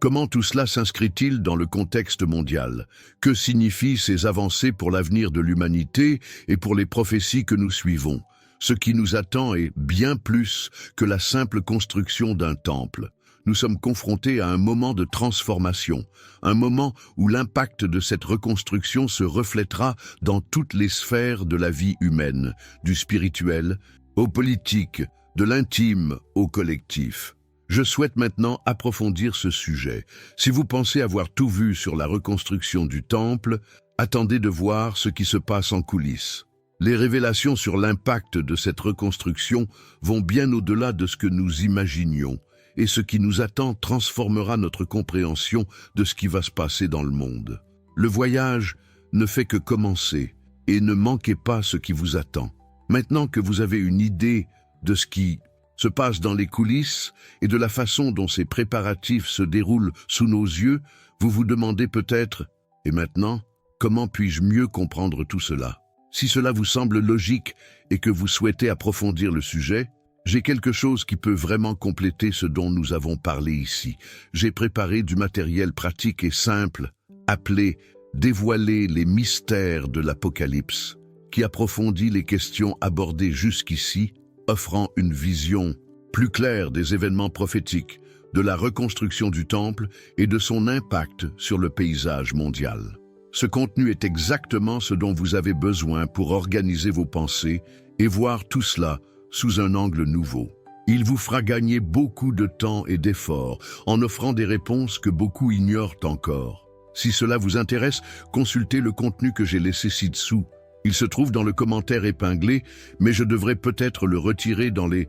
Comment tout cela s'inscrit-il dans le contexte mondial? Que signifient ces avancées pour l'avenir de l'humanité et pour les prophéties que nous suivons? Ce qui nous attend est bien plus que la simple construction d'un temple. Nous sommes confrontés à un moment de transformation, un moment où l'impact de cette reconstruction se reflètera dans toutes les sphères de la vie humaine, du spirituel au politique, de l'intime au collectif. Je souhaite maintenant approfondir ce sujet. Si vous pensez avoir tout vu sur la reconstruction du temple, attendez de voir ce qui se passe en coulisses. Les révélations sur l'impact de cette reconstruction vont bien au-delà de ce que nous imaginions, et ce qui nous attend transformera notre compréhension de ce qui va se passer dans le monde. Le voyage ne fait que commencer, et ne manquez pas ce qui vous attend. Maintenant que vous avez une idée de ce qui se passe dans les coulisses et de la façon dont ces préparatifs se déroulent sous nos yeux, vous vous demandez peut-être « Et maintenant, comment puis-je mieux comprendre tout cela ?» Si cela vous semble logique et que vous souhaitez approfondir le sujet, j'ai quelque chose qui peut vraiment compléter ce dont nous avons parlé ici. J'ai préparé du matériel pratique et simple, appelé « Dévoiler les mystères de l'Apocalypse », qui approfondit les questions abordées jusqu'ici, offrant une vision plus claire des événements prophétiques, de la reconstruction du temple et de son impact sur le paysage mondial. Ce contenu est exactement ce dont vous avez besoin pour organiser vos pensées et voir tout cela sous un angle nouveau. Il vous fera gagner beaucoup de temps et d'efforts en offrant des réponses que beaucoup ignorent encore. Si cela vous intéresse, consultez le contenu que j'ai laissé ci-dessous. Il se trouve dans le commentaire épinglé, mais je devrais peut-être le retirer dans les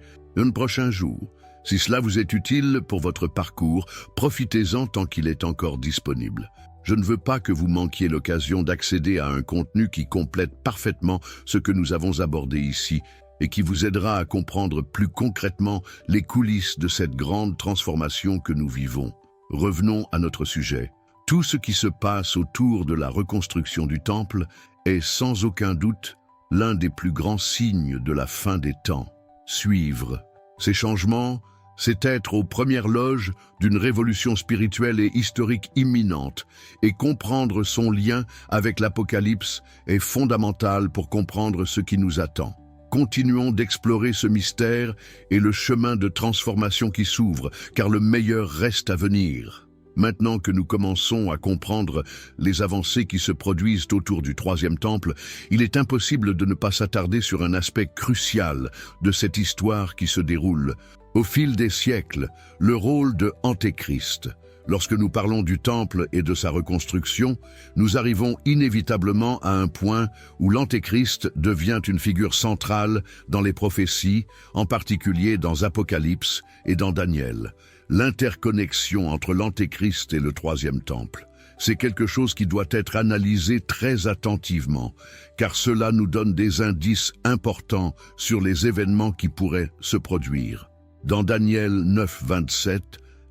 prochains jours. Si cela vous est utile pour votre parcours, profitez-en tant qu'il est encore disponible. Je ne veux pas que vous manquiez l'occasion d'accéder à un contenu qui complète parfaitement ce que nous avons abordé ici et qui vous aidera à comprendre plus concrètement les coulisses de cette grande transformation que nous vivons. Revenons à notre sujet. Tout ce qui se passe autour de la reconstruction du temple est sans aucun doute l'un des plus grands signes de la fin des temps. Suivre ces changements, c'est être aux premières loges d'une révolution spirituelle et historique imminente, et comprendre son lien avec l'Apocalypse est fondamental pour comprendre ce qui nous attend. Continuons d'explorer ce mystère et le chemin de transformation qui s'ouvre, car le meilleur reste à venir. Maintenant que nous commençons à comprendre les avancées qui se produisent autour du troisième temple, il est impossible de ne pas s'attarder sur un aspect crucial de cette histoire qui se déroule. Au fil des siècles, le rôle de Antéchrist. Lorsque nous parlons du temple et de sa reconstruction, nous arrivons inévitablement à un point où l'Antéchrist devient une figure centrale dans les prophéties, en particulier dans Apocalypse et dans Daniel. L'interconnexion entre l'Antéchrist et le troisième temple, c'est quelque chose qui doit être analysé très attentivement, car cela nous donne des indices importants sur les événements qui pourraient se produire. Dans Daniel 9, 27,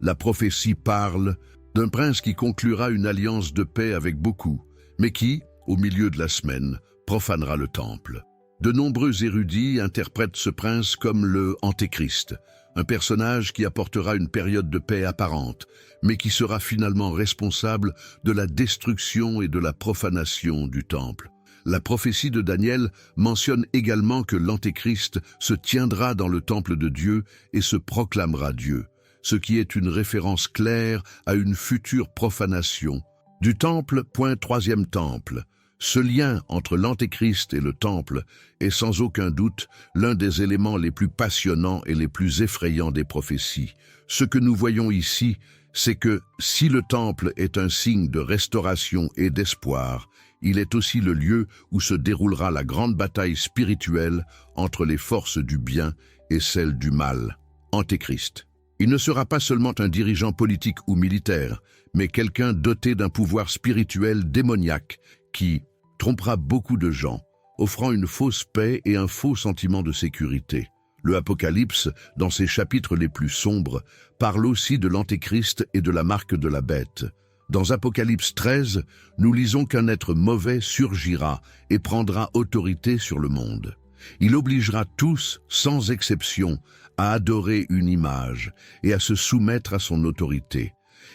la prophétie parle d'un prince qui conclura une alliance de paix avec beaucoup, mais qui, au milieu de la semaine, profanera le temple. De nombreux érudits interprètent ce prince comme le Antéchrist, un personnage qui apportera une période de paix apparente, mais qui sera finalement responsable de la destruction et de la profanation du temple. La prophétie de Daniel mentionne également que l'Antéchrist se tiendra dans le temple de Dieu et se proclamera Dieu, ce qui est une référence claire à une future profanation du temple. Troisième temple. Ce lien entre l'Antéchrist et le Temple est sans aucun doute l'un des éléments les plus passionnants et les plus effrayants des prophéties. Ce que nous voyons ici, c'est que si le Temple est un signe de restauration et d'espoir, il est aussi le lieu où se déroulera la grande bataille spirituelle entre les forces du bien et celles du mal. Antéchrist. Il ne sera pas seulement un dirigeant politique ou militaire, mais quelqu'un doté d'un pouvoir spirituel démoniaque qui trompera beaucoup de gens, offrant une fausse paix et un faux sentiment de sécurité. Le Apocalypse, dans ses chapitres les plus sombres, parle aussi de l'Antéchrist et de la marque de la bête. Dans Apocalypse 13, nous lisons qu'un être mauvais surgira et prendra autorité sur le monde. Il obligera tous, sans exception, à adorer une image et à se soumettre à son autorité.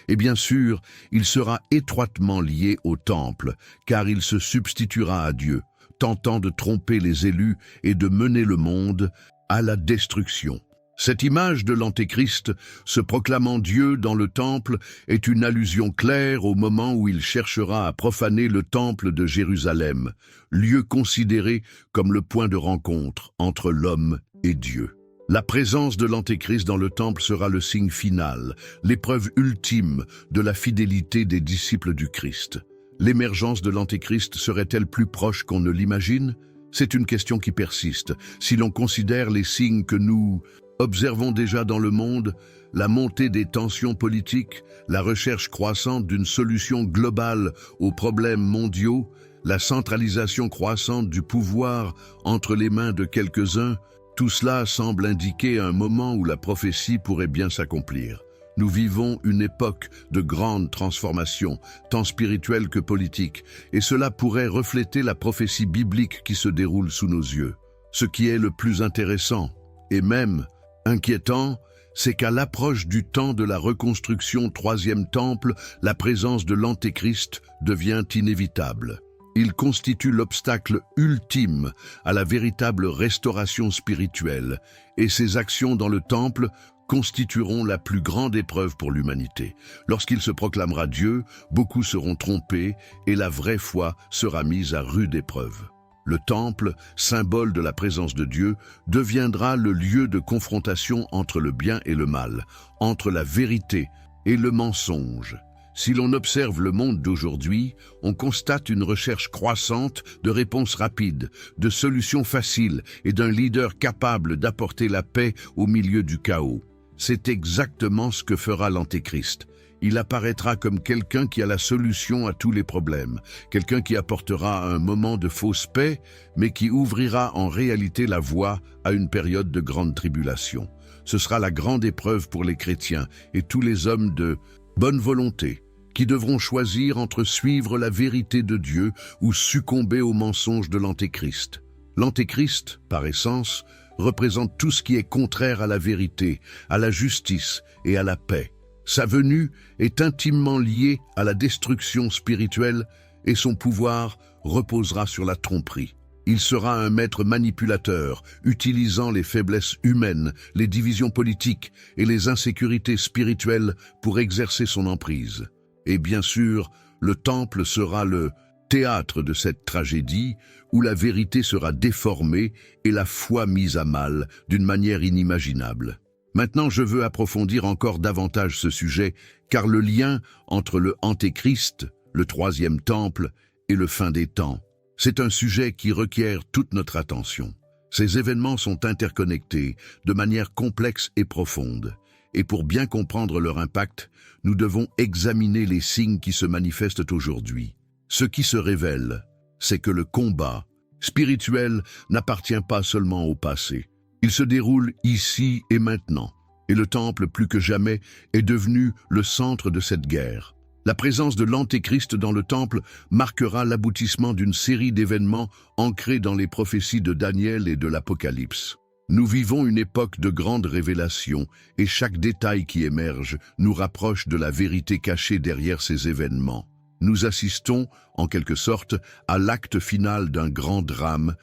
Et bien sûr, il sera étroitement lié au temple, car il se substituera à Dieu, tentant de tromper les élus et de mener le monde à la destruction. Cette image de l'Antéchrist, se proclamant Dieu dans le temple, est une allusion claire au moment où il cherchera à profaner le temple de Jérusalem, lieu considéré comme le point de rencontre entre l'homme et Dieu. La présence de l'Antéchrist dans le temple sera le signe final, l'épreuve ultime de la fidélité des disciples du Christ. L'émergence de l'Antéchrist serait-elle plus proche qu'on ne l'imagine? C'est une question qui persiste. Si l'on considère les signes que nous observons déjà dans le monde, la montée des tensions politiques, la recherche croissante d'une solution globale aux problèmes mondiaux, la centralisation croissante du pouvoir entre les mains de quelques-uns, tout cela semble indiquer un moment où la prophétie pourrait bien s'accomplir. Nous vivons une époque de grande transformation, tant spirituelle que politique, et cela pourrait refléter la prophétie biblique qui se déroule sous nos yeux. Ce qui est le plus intéressant, et même inquiétant, c'est qu'à l'approche du temps de la reconstruction troisième temple, la présence de l'Antéchrist devient inévitable. Il constitue l'obstacle ultime à la véritable restauration spirituelle, et ses actions dans le temple constitueront la plus grande épreuve pour l'humanité. Lorsqu'il se proclamera Dieu, beaucoup seront trompés et la vraie foi sera mise à rude épreuve. Le temple, symbole de la présence de Dieu, deviendra le lieu de confrontation entre le bien et le mal, entre la vérité et le mensonge. Si l'on observe le monde d'aujourd'hui, on constate une recherche croissante de réponses rapides, de solutions faciles et d'un leader capable d'apporter la paix au milieu du chaos. C'est exactement ce que fera l'Antéchrist. Il apparaîtra comme quelqu'un qui a la solution à tous les problèmes, quelqu'un qui apportera un moment de fausse paix, mais qui ouvrira en réalité la voie à une période de grande tribulation. Ce sera la grande épreuve pour les chrétiens et tous les hommes de bonne volonté, qui devront choisir entre suivre la vérité de Dieu ou succomber aux mensonges de l'Antéchrist. L'Antéchrist, par essence, représente tout ce qui est contraire à la vérité, à la justice et à la paix. Sa venue est intimement liée à la destruction spirituelle et son pouvoir reposera sur la tromperie. Il sera un maître manipulateur, utilisant les faiblesses humaines, les divisions politiques et les insécurités spirituelles pour exercer son emprise. Et bien sûr, le temple sera le théâtre de cette tragédie où la vérité sera déformée et la foi mise à mal d'une manière inimaginable. Maintenant, je veux approfondir encore davantage ce sujet, car le lien entre le Antéchrist, le troisième temple, et le fin des temps, c'est un sujet qui requiert toute notre attention. Ces événements sont interconnectés de manière complexe et profonde. Et pour bien comprendre leur impact, nous devons examiner les signes qui se manifestent aujourd'hui. Ce qui se révèle, c'est que le combat spirituel n'appartient pas seulement au passé. Il se déroule ici et maintenant, et le temple, plus que jamais, est devenu le centre de cette guerre. La présence de l'Antéchrist dans le temple marquera l'aboutissement d'une série d'événements ancrés dans les prophéties de Daniel et de l'Apocalypse. Nous vivons une époque de grande révélation, et chaque détail qui émerge nous rapproche de la vérité cachée derrière ces événements. Nous assistons, en quelque sorte, à l'acte final d'un grand drame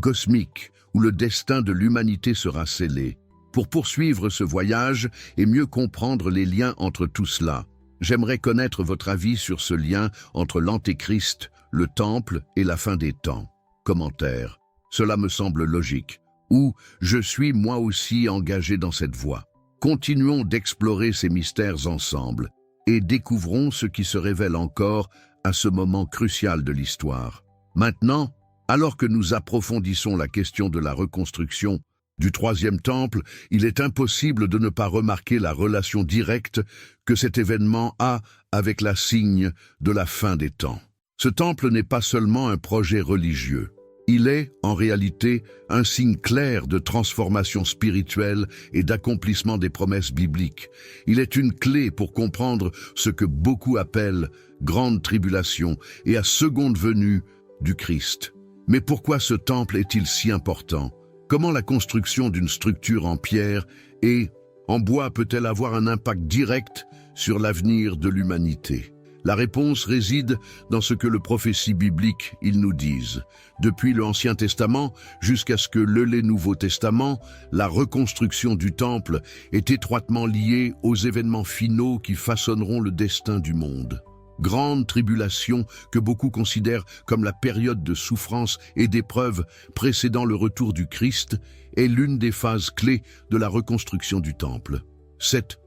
cosmique, où le destin de l'humanité sera scellé. Pour poursuivre ce voyage et mieux comprendre les liens entre tout cela, j'aimerais connaître votre avis sur ce lien entre l'Antéchrist, le temple et la fin des temps. Commentaire. Cela me semble logique. Ou je suis moi aussi engagé dans cette voie. Continuons d'explorer ces mystères ensemble et découvrons ce qui se révèle encore à ce moment crucial de l'histoire. Maintenant, alors que nous approfondissons la question de la reconstruction du troisième temple, il est impossible de ne pas remarquer la relation directe que cet événement a avec la signe de la fin des temps. Ce temple n'est pas seulement un projet religieux. Il est, en réalité, un signe clair de transformation spirituelle et d'accomplissement des promesses bibliques. Il est une clé pour comprendre ce que beaucoup appellent grande tribulation et la seconde venue du Christ. Mais pourquoi ce temple est-il si important? Comment la construction d'une structure en pierre et en bois peut-elle avoir un impact direct sur l'avenir de l'humanité? La réponse réside dans ce que les prophéties bibliques nous disent. Depuis l'Ancien Testament jusqu'à ce que le Nouveau Testament, la reconstruction du temple est étroitement liée aux événements finaux qui façonneront le destin du monde. Grande tribulation que beaucoup considèrent comme la période de souffrance et d'épreuve précédant le retour du Christ est l'une des phases clés de la reconstruction du temple. Cette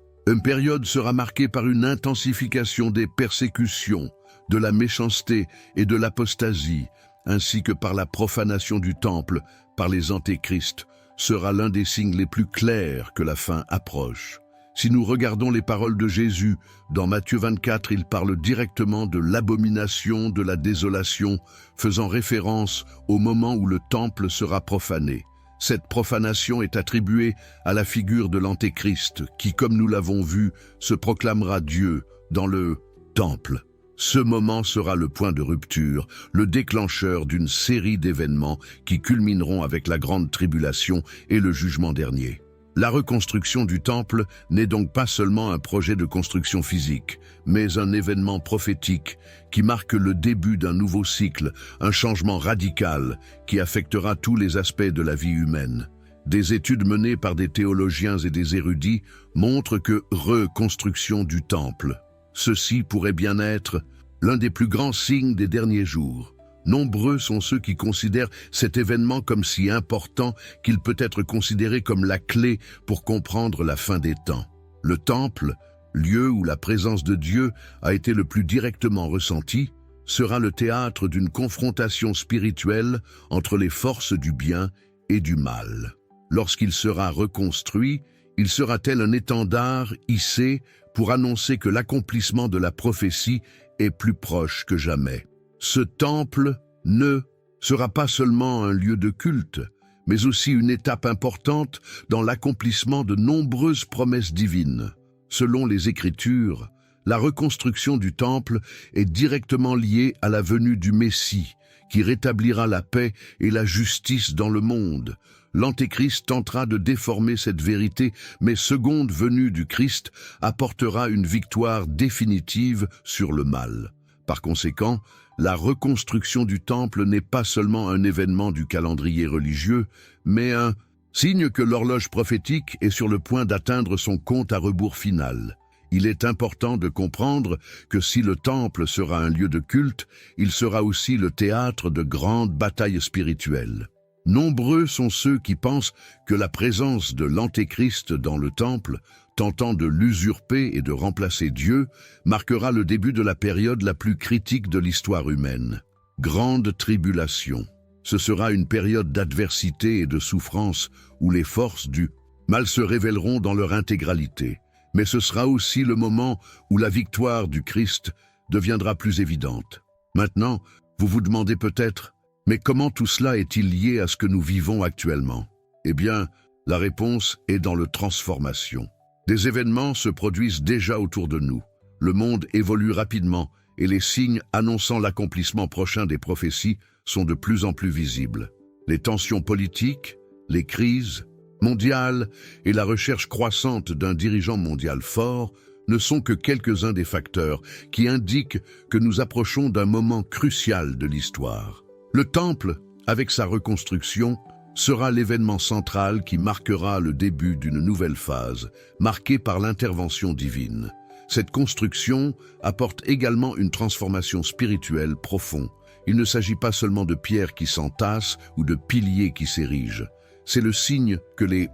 période sera marquée par une intensification des persécutions, de la méchanceté et de l'apostasie, ainsi que par la profanation du temple par les antéchrists, sera l'un des signes les plus clairs que la fin approche. Si nous regardons les paroles de Jésus, dans Matthieu 24, il parle directement de l'abomination de la désolation, faisant référence au moment où le temple sera profané. Cette profanation est attribuée à la figure de l'Antéchrist, qui, comme nous l'avons vu, se proclamera Dieu dans le temple. Ce moment sera le point de rupture, le déclencheur d'une série d'événements qui culmineront avec la grande tribulation et le jugement dernier. La reconstruction du temple n'est donc pas seulement un projet de construction physique, mais un événement prophétique qui marque le début d'un nouveau cycle, un changement radical qui affectera tous les aspects de la vie humaine. Des études menées par des théologiens et des érudits montrent que reconstruction du temple, ceci pourrait bien être l'un des plus grands signes des derniers jours. Nombreux sont ceux qui considèrent cet événement comme si important qu'il peut être considéré comme la clé pour comprendre la fin des temps. Le temple, lieu où la présence de Dieu a été le plus directement ressentie, sera le théâtre d'une confrontation spirituelle entre les forces du bien et du mal. Lorsqu'il sera reconstruit, il sera tel un étendard hissé pour annoncer que l'accomplissement de la prophétie est plus proche que jamais. Ce temple ne sera pas seulement un lieu de culte, mais aussi une étape importante dans l'accomplissement de nombreuses promesses divines. Selon les Écritures, la reconstruction du temple est directement liée à la venue du Messie, qui rétablira la paix et la justice dans le monde. L'Antéchrist tentera de déformer cette vérité, mais seconde venue du Christ apportera une victoire définitive sur le mal. Par conséquent, la reconstruction du temple n'est pas seulement un événement du calendrier religieux, mais un signe que l'horloge prophétique est sur le point d'atteindre son compte à rebours final. Il est important de comprendre que si le temple sera un lieu de culte, il sera aussi le théâtre de grandes batailles spirituelles. Nombreux sont ceux qui pensent que la présence de l'Antéchrist dans le temple, tentant de l'usurper et de remplacer Dieu, marquera le début de la période la plus critique de l'histoire humaine. Grande tribulation. Ce sera une période d'adversité et de souffrance où les forces du mal se révéleront dans leur intégralité. Mais ce sera aussi le moment où la victoire du Christ deviendra plus évidente. Maintenant, vous vous demandez peut-être, mais comment tout cela est-il lié à ce que nous vivons actuellement? Eh bien, la réponse est dans la transformation. Des événements se produisent déjà autour de nous. Le monde évolue rapidement et les signes annonçant l'accomplissement prochain des prophéties sont de plus en plus visibles. Les tensions politiques, les crises mondiales et la recherche croissante d'un dirigeant mondial fort ne sont que quelques-uns des facteurs qui indiquent que nous approchons d'un moment crucial de l'histoire. Le temple, avec sa reconstruction, sera l'événement central qui marquera le début d'une nouvelle phase, marquée par l'intervention divine. Cette construction apporte également une transformation spirituelle profonde, Il ne s'agit pas seulement de pierres qui s'entassent ou de piliers qui s'érigent. C'est le signe que les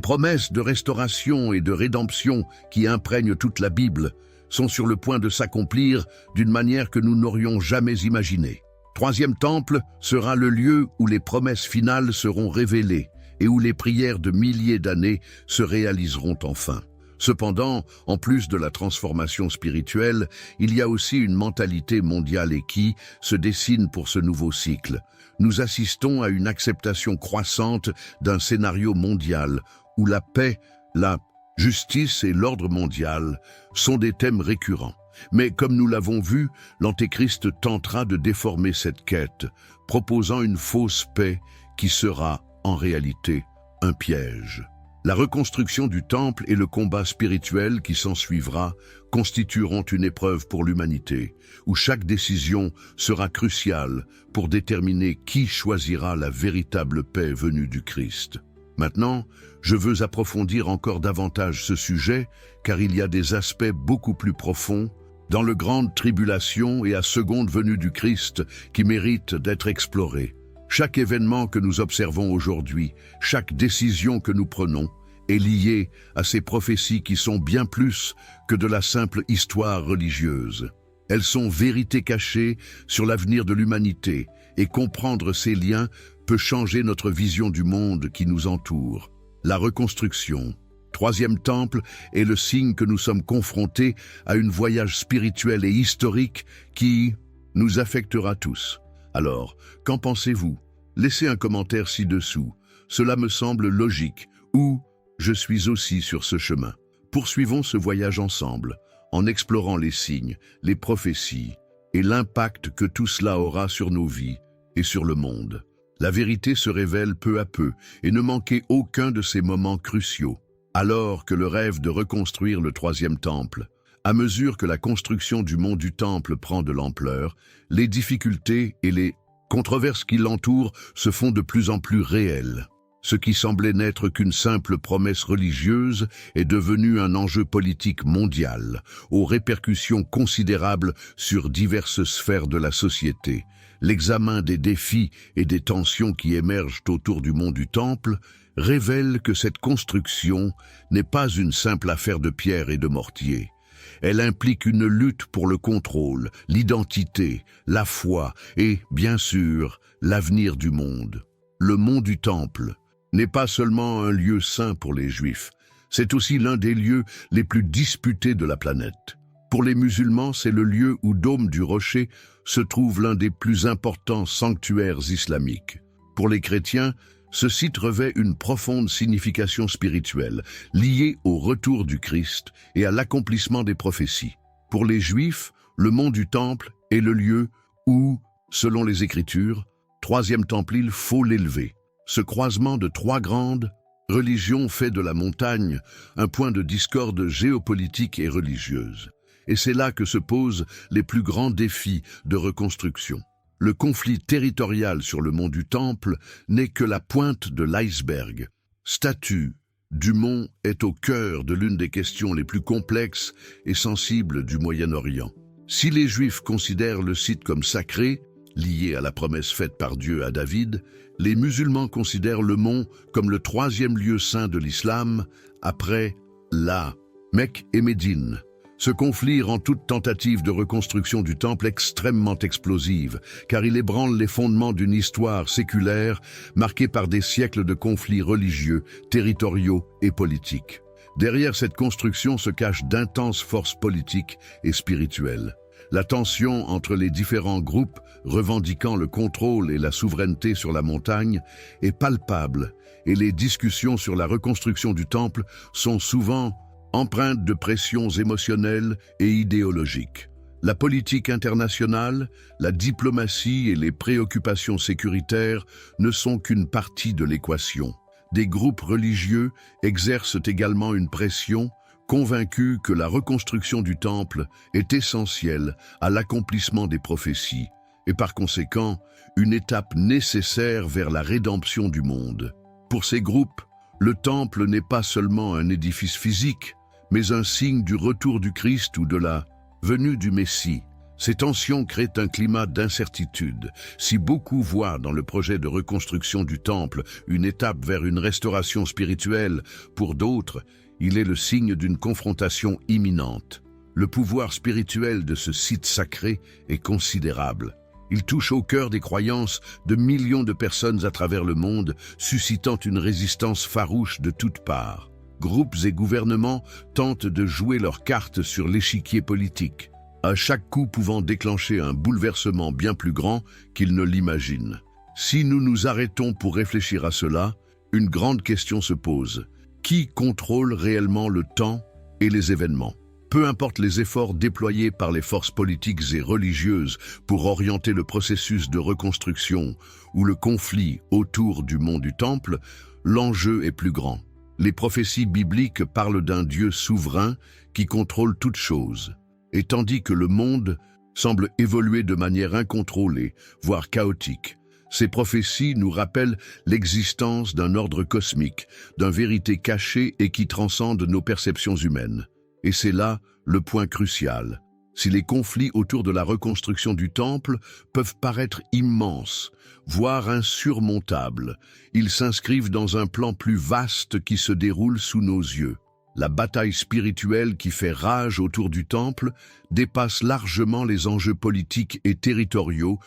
promesses de restauration et de rédemption qui imprègnent toute la Bible sont sur le point de s'accomplir d'une manière que nous n'aurions jamais imaginée. Troisième temple sera le lieu où les promesses finales seront révélées et où les prières de milliers d'années se réaliseront enfin. Cependant, en plus de la transformation spirituelle, il y a aussi une mentalité mondiale et qui se dessine pour ce nouveau cycle. Nous assistons à une acceptation croissante d'un scénario mondial où la paix, la justice et l'ordre mondial sont des thèmes récurrents. Mais comme nous l'avons vu, l'Antéchrist tentera de déformer cette quête, proposant une fausse paix qui sera, en réalité, un piège. La reconstruction du temple et le combat spirituel qui s'ensuivra constitueront une épreuve pour l'humanité, où chaque décision sera cruciale pour déterminer qui choisira la véritable paix venue du Christ. Maintenant, je veux approfondir encore davantage ce sujet, car il y a des aspects beaucoup plus profonds dans le grande tribulation et à seconde venue du Christ qui méritent d'être explorés. Chaque événement que nous observons aujourd'hui, chaque décision que nous prenons, est liée à ces prophéties qui sont bien plus que de la simple histoire religieuse. Elles sont vérités cachées sur l'avenir de l'humanité, et comprendre ces liens peut changer notre vision du monde qui nous entoure. La reconstruction. Troisième temple est le signe que nous sommes confrontés à un voyage spirituel et historique qui nous affectera tous. Alors, qu'en pensez-vous? Laissez un commentaire ci-dessous. Cela me semble logique, ou je suis aussi sur ce chemin. Poursuivons ce voyage ensemble, en explorant les signes, les prophéties et l'impact que tout cela aura sur nos vies et sur le monde. La vérité se révèle peu à peu et ne manquez aucun de ces moments cruciaux. Alors que le rêve de reconstruire le troisième temple, à mesure que la construction du mont du temple prend de l'ampleur, les difficultés et les controverses qui l'entourent se font de plus en plus réelles. Ce qui semblait n'être qu'une simple promesse religieuse est devenu un enjeu politique mondial, aux répercussions considérables sur diverses sphères de la société. L'examen des défis et des tensions qui émergent autour du mont du Temple révèle que cette construction n'est pas une simple affaire de pierre et de mortier. Elle implique une lutte pour le contrôle, l'identité, la foi et, bien sûr, l'avenir du monde. Le mont du Temple n'est pas seulement un lieu saint pour les Juifs, c'est aussi l'un des lieux les plus disputés de la planète. Pour les musulmans, c'est le lieu où Dôme du Rocher se trouve l'un des plus importants sanctuaires islamiques. Pour les chrétiens, ce site revêt une profonde signification spirituelle, liée au retour du Christ et à l'accomplissement des prophéties. Pour les Juifs, le mont du Temple est le lieu où, selon les Écritures, troisième temple, il faut l'élever. Ce croisement de trois grandes religions fait de la montagne un point de discorde géopolitique et religieuse. Et c'est là que se posent les plus grands défis de reconstruction. Le conflit territorial sur le mont du Temple n'est que la pointe de l'iceberg. Statut du mont est au cœur de l'une des questions les plus complexes et sensibles du Moyen-Orient. Si les Juifs considèrent le site comme sacré, lié à la promesse faite par Dieu à David, les musulmans considèrent le mont comme le troisième lieu saint de l'islam, après la Mecque et Médine. Ce conflit rend toute tentative de reconstruction du temple extrêmement explosive, car il ébranle les fondements d'une histoire séculaire marquée par des siècles de conflits religieux, territoriaux et politiques. Derrière cette construction se cachent d'intenses forces politiques et spirituelles. La tension entre les différents groupes revendiquant le contrôle et la souveraineté sur la montagne est palpable, et les discussions sur la reconstruction du temple sont souvent empreinte de pressions émotionnelles et idéologiques. La politique internationale, la diplomatie et les préoccupations sécuritaires ne sont qu'une partie de l'équation. Des groupes religieux exercent également une pression, convaincus que la reconstruction du temple est essentielle à l'accomplissement des prophéties et par conséquent une étape nécessaire vers la rédemption du monde. Pour ces groupes, le temple n'est pas seulement un édifice physique, mais un signe du retour du Christ ou de la venue du Messie. Ces tensions créent un climat d'incertitude. Si beaucoup voient dans le projet de reconstruction du temple une étape vers une restauration spirituelle, pour d'autres, il est le signe d'une confrontation imminente. Le pouvoir spirituel de ce site sacré est considérable. Il touche au cœur des croyances de millions de personnes à travers le monde, suscitant une résistance farouche de toutes parts. Groupes et gouvernements tentent de jouer leurs cartes sur l'échiquier politique, à chaque coup pouvant déclencher un bouleversement bien plus grand qu'ils ne l'imaginent. Si nous nous arrêtons pour réfléchir à cela, une grande question se pose. Qui contrôle réellement le temps et les événements ? Peu importe les efforts déployés par les forces politiques et religieuses pour orienter le processus de reconstruction ou le conflit autour du mont du Temple, l'enjeu est plus grand. Les prophéties bibliques parlent d'un Dieu souverain qui contrôle toutes choses. Et tandis que le monde semble évoluer de manière incontrôlée, voire chaotique, ces prophéties nous rappellent l'existence d'un ordre cosmique, d'une vérité cachée et qui transcende nos perceptions humaines. Et c'est là le point crucial. Si les conflits autour de la reconstruction du temple peuvent paraître immenses, voire insurmontables, ils s'inscrivent dans un plan plus vaste qui se déroule sous nos yeux. La bataille spirituelle qui fait rage autour du temple dépasse largement les enjeux politiques et territoriaux,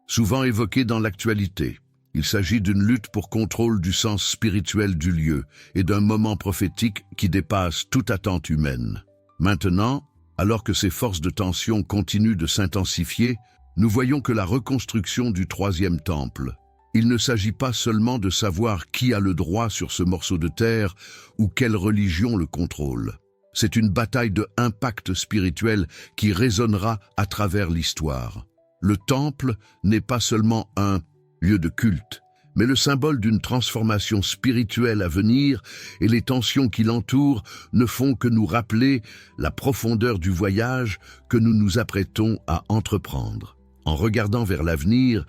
souvent évoqués dans l'actualité. Il s'agit d'une lutte pour contrôle du sens spirituel du lieu et d'un moment prophétique qui dépasse toute attente humaine. Maintenant, alors que ces forces de tension continuent de s'intensifier, nous voyons que la reconstruction du troisième temple. Il ne s'agit pas seulement de savoir qui a le droit sur ce morceau de terre ou quelle religion le contrôle. C'est une bataille de impact spirituel qui résonnera à travers l'histoire. Le temple n'est pas seulement un lieu de culte, mais le symbole d'une transformation spirituelle à venir, et les tensions qui l'entourent ne font que nous rappeler la profondeur du voyage que nous nous apprêtons à entreprendre. En regardant vers l'avenir,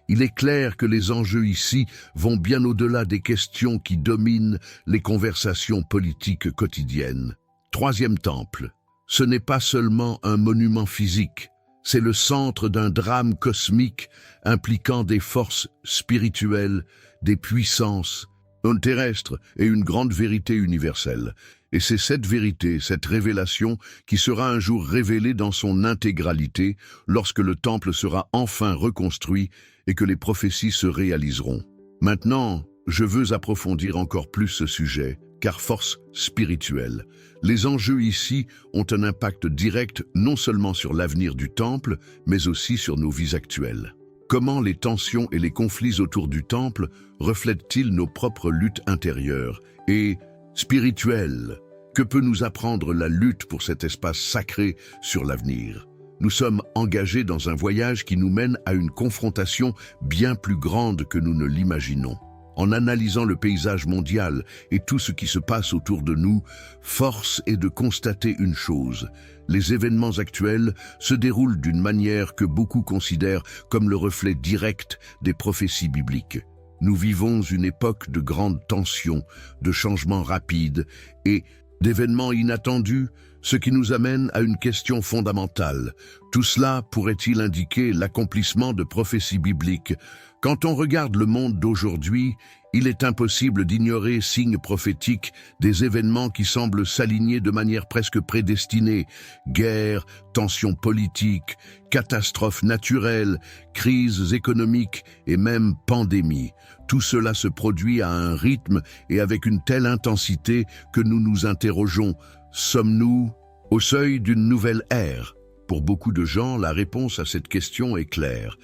il est clair que les enjeux ici vont bien au-delà des questions qui dominent les conversations politiques quotidiennes. Troisième temple, ce n'est pas seulement un monument physique, c'est le centre d'un drame cosmique impliquant des forces spirituelles, des puissances, un terrestre et une grande vérité universelle. Et c'est cette vérité, cette révélation, qui sera un jour révélée dans son intégralité lorsque le temple sera enfin reconstruit et que les prophéties se réaliseront. Maintenant, je veux approfondir encore plus ce sujet, car force spirituelle. Les enjeux ici ont un impact direct non seulement sur l'avenir du temple, mais aussi sur nos vies actuelles. Comment les tensions et les conflits autour du temple reflètent-ils nos propres luttes intérieures et spirituelles? Que peut nous apprendre la lutte pour cet espace sacré sur l'avenir? Nous sommes engagés dans un voyage qui nous mène à une confrontation bien plus grande que nous ne l'imaginons. En analysant le paysage mondial et tout ce qui se passe autour de nous, force est de constater une chose. Les événements actuels se déroulent d'une manière que beaucoup considèrent comme le reflet direct des prophéties bibliques. Nous vivons une époque de grandes tensions, de changements rapides et d'événements inattendus, ce qui nous amène à une question fondamentale. Tout cela pourrait-il indiquer l'accomplissement de prophéties bibliques? Quand on regarde le monde d'aujourd'hui, il est impossible d'ignorer signes prophétiques des événements qui semblent s'aligner de manière presque prédestinée. Guerres, tensions politiques, catastrophes naturelles, crises économiques et même pandémies. Tout cela se produit à un rythme et avec une telle intensité que nous nous interrogeons. Sommes-nous au seuil d'une nouvelle ère? Pour beaucoup de gens, la réponse à cette question est claire.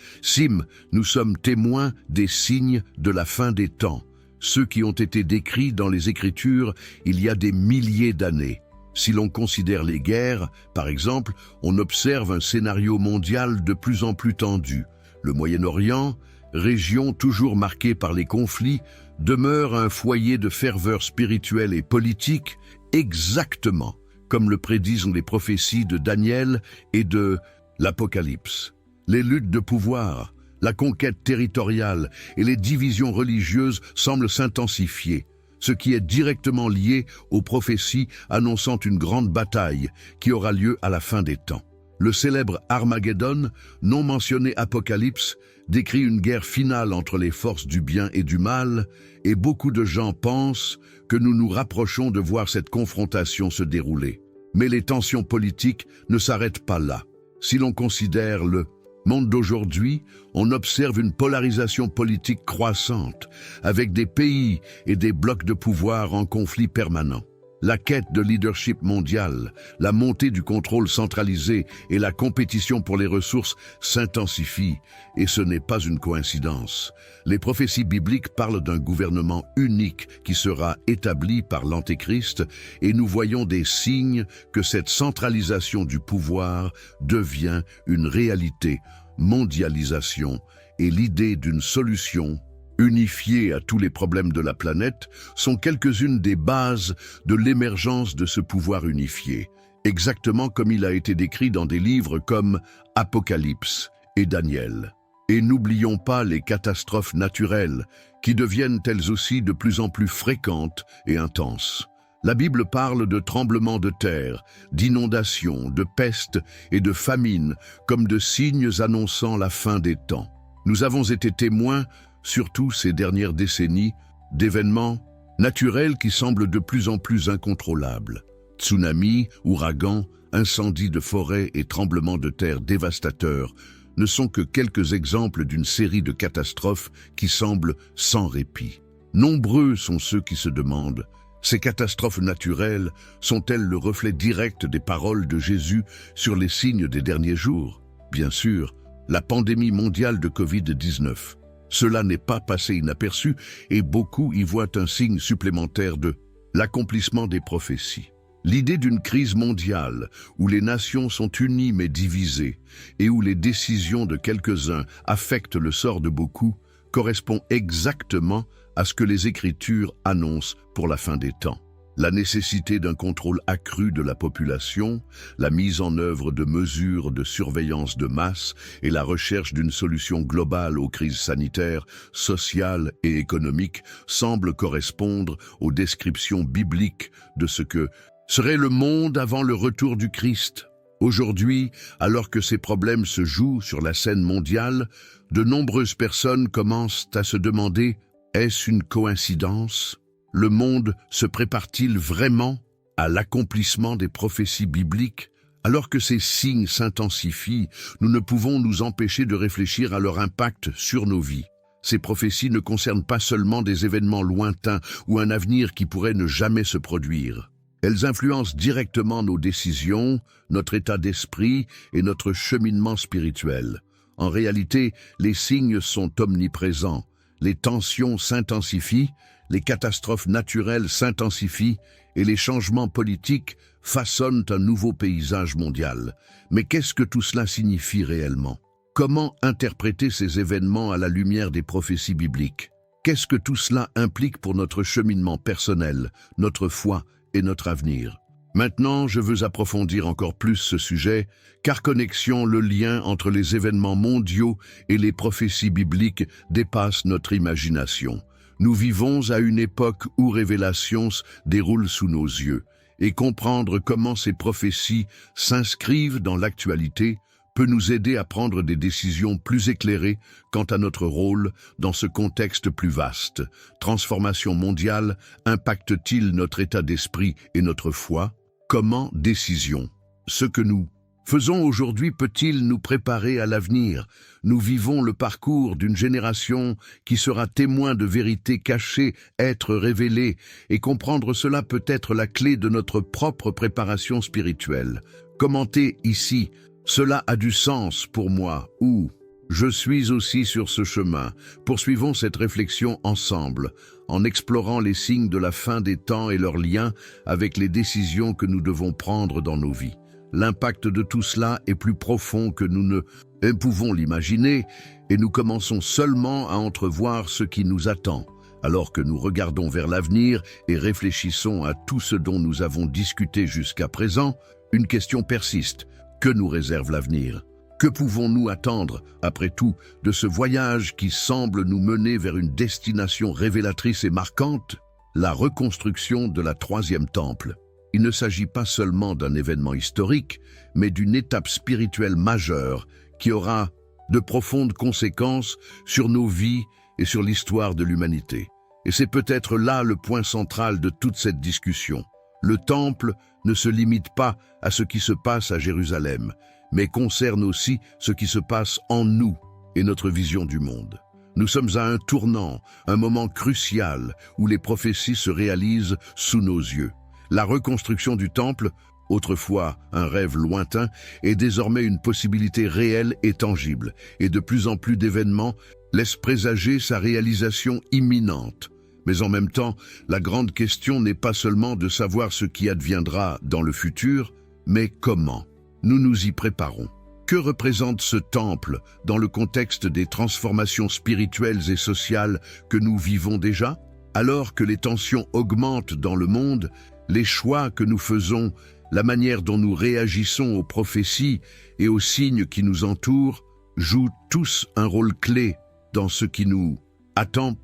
Nous sommes témoins des signes de la fin des temps, ceux qui ont été décrits dans les Écritures il y a des milliers d'années. Si l'on considère les guerres, par exemple, on observe un scénario mondial de plus en plus tendu. Le Moyen-Orient, région toujours marquée par les conflits, demeure un foyer de ferveur spirituelle et politique, exactement comme le prédisent les prophéties de Daniel et de l'Apocalypse. Les luttes de pouvoir, la conquête territoriale et les divisions religieuses semblent s'intensifier, ce qui est directement lié aux prophéties annonçant une grande bataille qui aura lieu à la fin des temps. Le célèbre Armageddon, non mentionné Apocalypse, décrit une guerre finale entre les forces du bien et du mal, et beaucoup de gens pensent que nous nous rapprochons de voir cette confrontation se dérouler. Mais les tensions politiques ne s'arrêtent pas là. Si l'on considère le monde d'aujourd'hui, on observe une polarisation politique croissante, avec des pays et des blocs de pouvoir en conflit permanent. La quête de leadership mondial, la montée du contrôle centralisé et la compétition pour les ressources s'intensifient, et ce n'est pas une coïncidence. Les prophéties bibliques parlent d'un gouvernement unique qui sera établi par l'Antéchrist, et nous voyons des signes que cette centralisation du pouvoir devient une réalité, mondialisation, et l'idée d'une solution unifiés à tous les problèmes de la planète, sont quelques-unes des bases de l'émergence de ce pouvoir unifié, exactement comme il a été décrit dans des livres comme Apocalypse et Daniel. Et n'oublions pas les catastrophes naturelles, qui deviennent elles aussi de plus en plus fréquentes et intenses. La Bible parle de tremblements de terre, d'inondations, de pestes et de famines comme de signes annonçant la fin des temps. Nous avons été témoins surtout ces dernières décennies, d'événements naturels qui semblent de plus en plus incontrôlables. Tsunamis, ouragans, incendies de forêt et tremblements de terre dévastateurs ne sont que quelques exemples d'une série de catastrophes qui semblent sans répit. Nombreux sont ceux qui se demandent, ces catastrophes naturelles sont-elles le reflet direct des paroles de Jésus sur les signes des derniers jours? Bien sûr, la pandémie mondiale de Covid-19. Cela n'est pas passé inaperçu et beaucoup y voient un signe supplémentaire de l'accomplissement des prophéties. L'idée d'une crise mondiale où les nations sont unies mais divisées et où les décisions de quelques-uns affectent le sort de beaucoup correspond exactement à ce que les Écritures annoncent pour la fin des temps. La nécessité d'un contrôle accru de la population, la mise en œuvre de mesures de surveillance de masse et la recherche d'une solution globale aux crises sanitaires, sociales et économiques semblent correspondre aux descriptions bibliques de ce que serait le monde avant le retour du Christ. Aujourd'hui, alors que ces problèmes se jouent sur la scène mondiale, de nombreuses personnes commencent à se demander « Est-ce une coïncidence ? Le monde se prépare-t-il vraiment à l'accomplissement des prophéties bibliques? Alors que ces signes s'intensifient, nous ne pouvons nous empêcher de réfléchir à leur impact sur nos vies. Ces prophéties ne concernent pas seulement des événements lointains ou un avenir qui pourrait ne jamais se produire. Elles influencent directement nos décisions, notre état d'esprit et notre cheminement spirituel. En réalité, les signes sont omniprésents. Les tensions s'intensifient, les catastrophes naturelles s'intensifient et les changements politiques façonnent un nouveau paysage mondial. Mais qu'est-ce que tout cela signifie réellement? Comment interpréter ces événements à la lumière des prophéties bibliques? Qu'est-ce que tout cela implique pour notre cheminement personnel, notre foi et notre avenir? Maintenant, je veux approfondir encore plus ce sujet, car connexion, le lien entre les événements mondiaux et les prophéties bibliques dépasse notre imagination. Nous vivons à une époque où révélations se déroulent sous nos yeux, et comprendre comment ces prophéties s'inscrivent dans l'actualité peut nous aider à prendre des décisions plus éclairées quant à notre rôle dans ce contexte plus vaste. Transformation mondiale impacte-t-il notre état d'esprit et notre foi? Comment décision? Ce que nous faisons aujourd'hui peut-il nous préparer à l'avenir? Nous vivons le parcours d'une génération qui sera témoin de vérités cachées, être révélées, et comprendre cela peut être la clé de notre propre préparation spirituelle. Commenter ici, cela a du sens pour moi, ou je suis aussi sur ce chemin. Poursuivons cette réflexion ensemble, en explorant les signes de la fin des temps et leurs liens avec les décisions que nous devons prendre dans nos vies. L'impact de tout cela est plus profond que nous ne pouvons l'imaginer, et nous commençons seulement à entrevoir ce qui nous attend. Alors que nous regardons vers l'avenir et réfléchissons à tout ce dont nous avons discuté jusqu'à présent, une question persiste. Que nous réserve l'avenir? Que pouvons-nous attendre, après tout, de ce voyage qui semble nous mener vers une destination révélatrice et marquante? La reconstruction de la troisième temple. Il ne s'agit pas seulement d'un événement historique, mais d'une étape spirituelle majeure qui aura de profondes conséquences sur nos vies et sur l'histoire de l'humanité. Et c'est peut-être là le point central de toute cette discussion. Le temple ne se limite pas à ce qui se passe à Jérusalem, mais concerne aussi ce qui se passe en nous et notre vision du monde. Nous sommes à un tournant, un moment crucial où les prophéties se réalisent sous nos yeux. La reconstruction du temple, autrefois un rêve lointain, est désormais une possibilité réelle et tangible, et de plus en plus d'événements laissent présager sa réalisation imminente. Mais en même temps, la grande question n'est pas seulement de savoir ce qui adviendra dans le futur, mais comment nous nous y préparons. Que représente ce temple dans le contexte des transformations spirituelles et sociales que nous vivons déjà? Alors que les tensions augmentent dans le monde, les choix que nous faisons, la manière dont nous réagissons aux prophéties et aux signes qui nous entourent, jouent tous un rôle clé dans ce qui nous attend.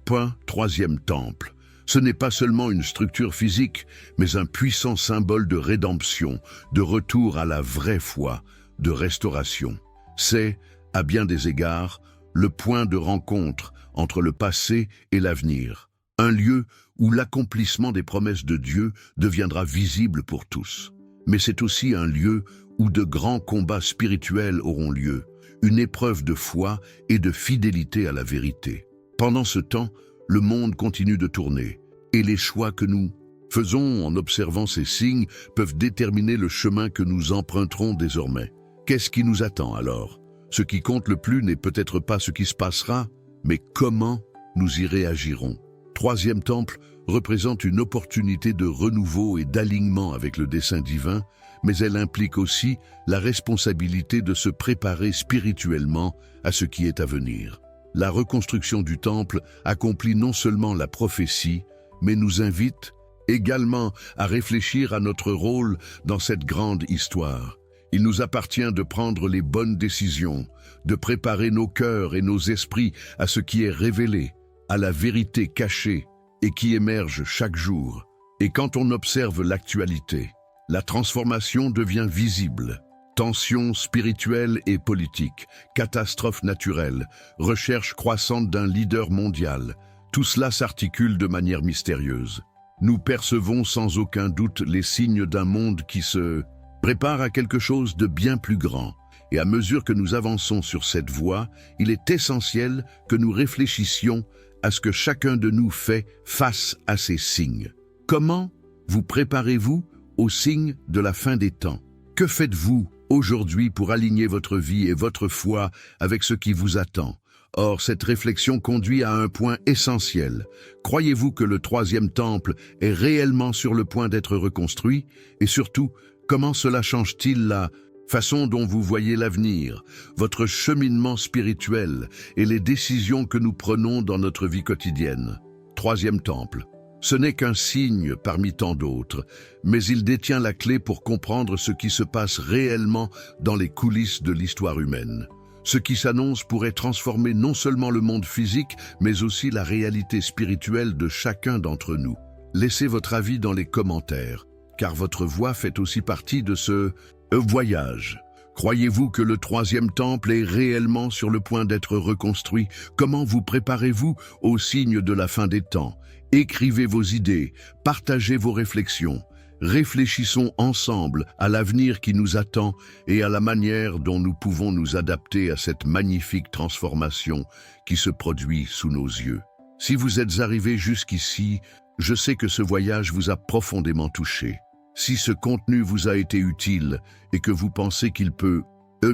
Troisième temple. Ce n'est pas seulement une structure physique, mais un puissant symbole de rédemption, de retour à la vraie foi, de restauration. C'est, à bien des égards, le point de rencontre entre le passé et l'avenir. Un lieu où l'accomplissement des promesses de Dieu deviendra visible pour tous. Mais c'est aussi un lieu où de grands combats spirituels auront lieu, une épreuve de foi et de fidélité à la vérité. Pendant ce temps, le monde continue de tourner, et les choix que nous faisons en observant ces signes peuvent déterminer le chemin que nous emprunterons désormais. Qu'est-ce qui nous attend alors? Ce qui compte le plus n'est peut-être pas ce qui se passera, mais comment nous y réagirons. Troisième temple représente une opportunité de renouveau et d'alignement avec le dessein divin, mais elle implique aussi la responsabilité de se préparer spirituellement à ce qui est à venir. La reconstruction du temple accomplit non seulement la prophétie, mais nous invite également à réfléchir à notre rôle dans cette grande histoire. Il nous appartient de prendre les bonnes décisions, de préparer nos cœurs et nos esprits à ce qui est révélé, à la vérité cachée et qui émerge chaque jour. Et quand on observe l'actualité, la transformation devient visible. Tensions spirituelles et politiques, catastrophes naturelles, recherche croissante d'un leader mondial, tout cela s'articule de manière mystérieuse. Nous percevons sans aucun doute les signes d'un monde qui se prépare à quelque chose de bien plus grand. Et à mesure que nous avançons sur cette voie, il est essentiel que nous réfléchissions à ce que chacun de nous fait face à ces signes. Comment vous préparez-vous aux signes de la fin des temps? Que faites-vous aujourd'hui pour aligner votre vie et votre foi avec ce qui vous attend? Or, cette réflexion conduit à un point essentiel. Croyez-vous que le troisième temple est réellement sur le point d'être reconstruit? Et surtout, comment cela change-t-il la façon dont vous voyez l'avenir, votre cheminement spirituel et les décisions que nous prenons dans notre vie quotidienne? Troisième temple. Ce n'est qu'un signe parmi tant d'autres, mais il détient la clé pour comprendre ce qui se passe réellement dans les coulisses de l'histoire humaine. Ce qui s'annonce pourrait transformer non seulement le monde physique, mais aussi la réalité spirituelle de chacun d'entre nous. Laissez votre avis dans les commentaires, car votre voix fait aussi partie de ce voyage. Croyez-vous que le troisième temple est réellement sur le point d'être reconstruit? Comment vous préparez-vous aux signes de la fin des temps? Écrivez vos idées, partagez vos réflexions. Réfléchissons ensemble à l'avenir qui nous attend et à la manière dont nous pouvons nous adapter à cette magnifique transformation qui se produit sous nos yeux. Si vous êtes arrivé jusqu'ici, je sais que ce voyage vous a profondément touché. Si ce contenu vous a été utile et que vous pensez qu'il peut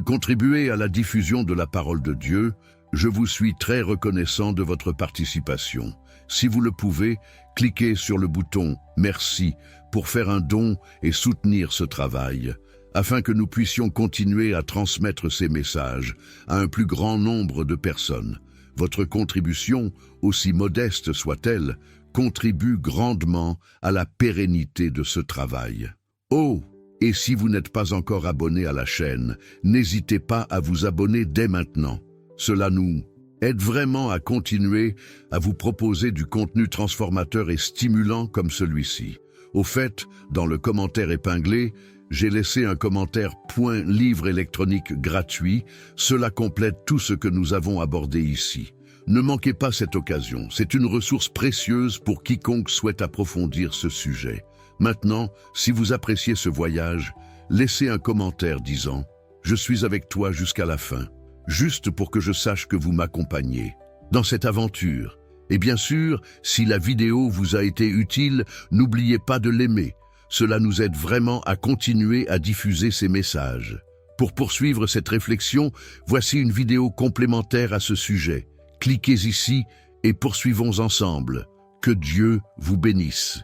contribuer à la diffusion de la parole de Dieu, je vous suis très reconnaissant de votre participation. Si vous le pouvez, cliquez sur le bouton « Merci » pour faire un don et soutenir ce travail, afin que nous puissions continuer à transmettre ces messages à un plus grand nombre de personnes. Votre contribution, aussi modeste soit-elle, contribue grandement à la pérennité de ce travail. Oh, et si vous n'êtes pas encore abonné à la chaîne, n'hésitez pas à vous abonner dès maintenant. Cela nous aide vraiment à continuer à vous proposer du contenu transformateur et stimulant comme celui-ci. Au fait, dans le commentaire épinglé, j'ai laissé un commentaire « livre électronique gratuit ». Cela complète tout ce que nous avons abordé ici. Ne manquez pas cette occasion, c'est une ressource précieuse pour quiconque souhaite approfondir ce sujet. Maintenant, si vous appréciez ce voyage, laissez un commentaire disant « Je suis avec toi jusqu'à la fin », juste pour que je sache que vous m'accompagnez dans cette aventure. Et bien sûr, si la vidéo vous a été utile, n'oubliez pas de l'aimer. Cela nous aide vraiment à continuer à diffuser ces messages. Pour poursuivre cette réflexion, voici une vidéo complémentaire à ce sujet. Cliquez ici et poursuivons ensemble. Que Dieu vous bénisse.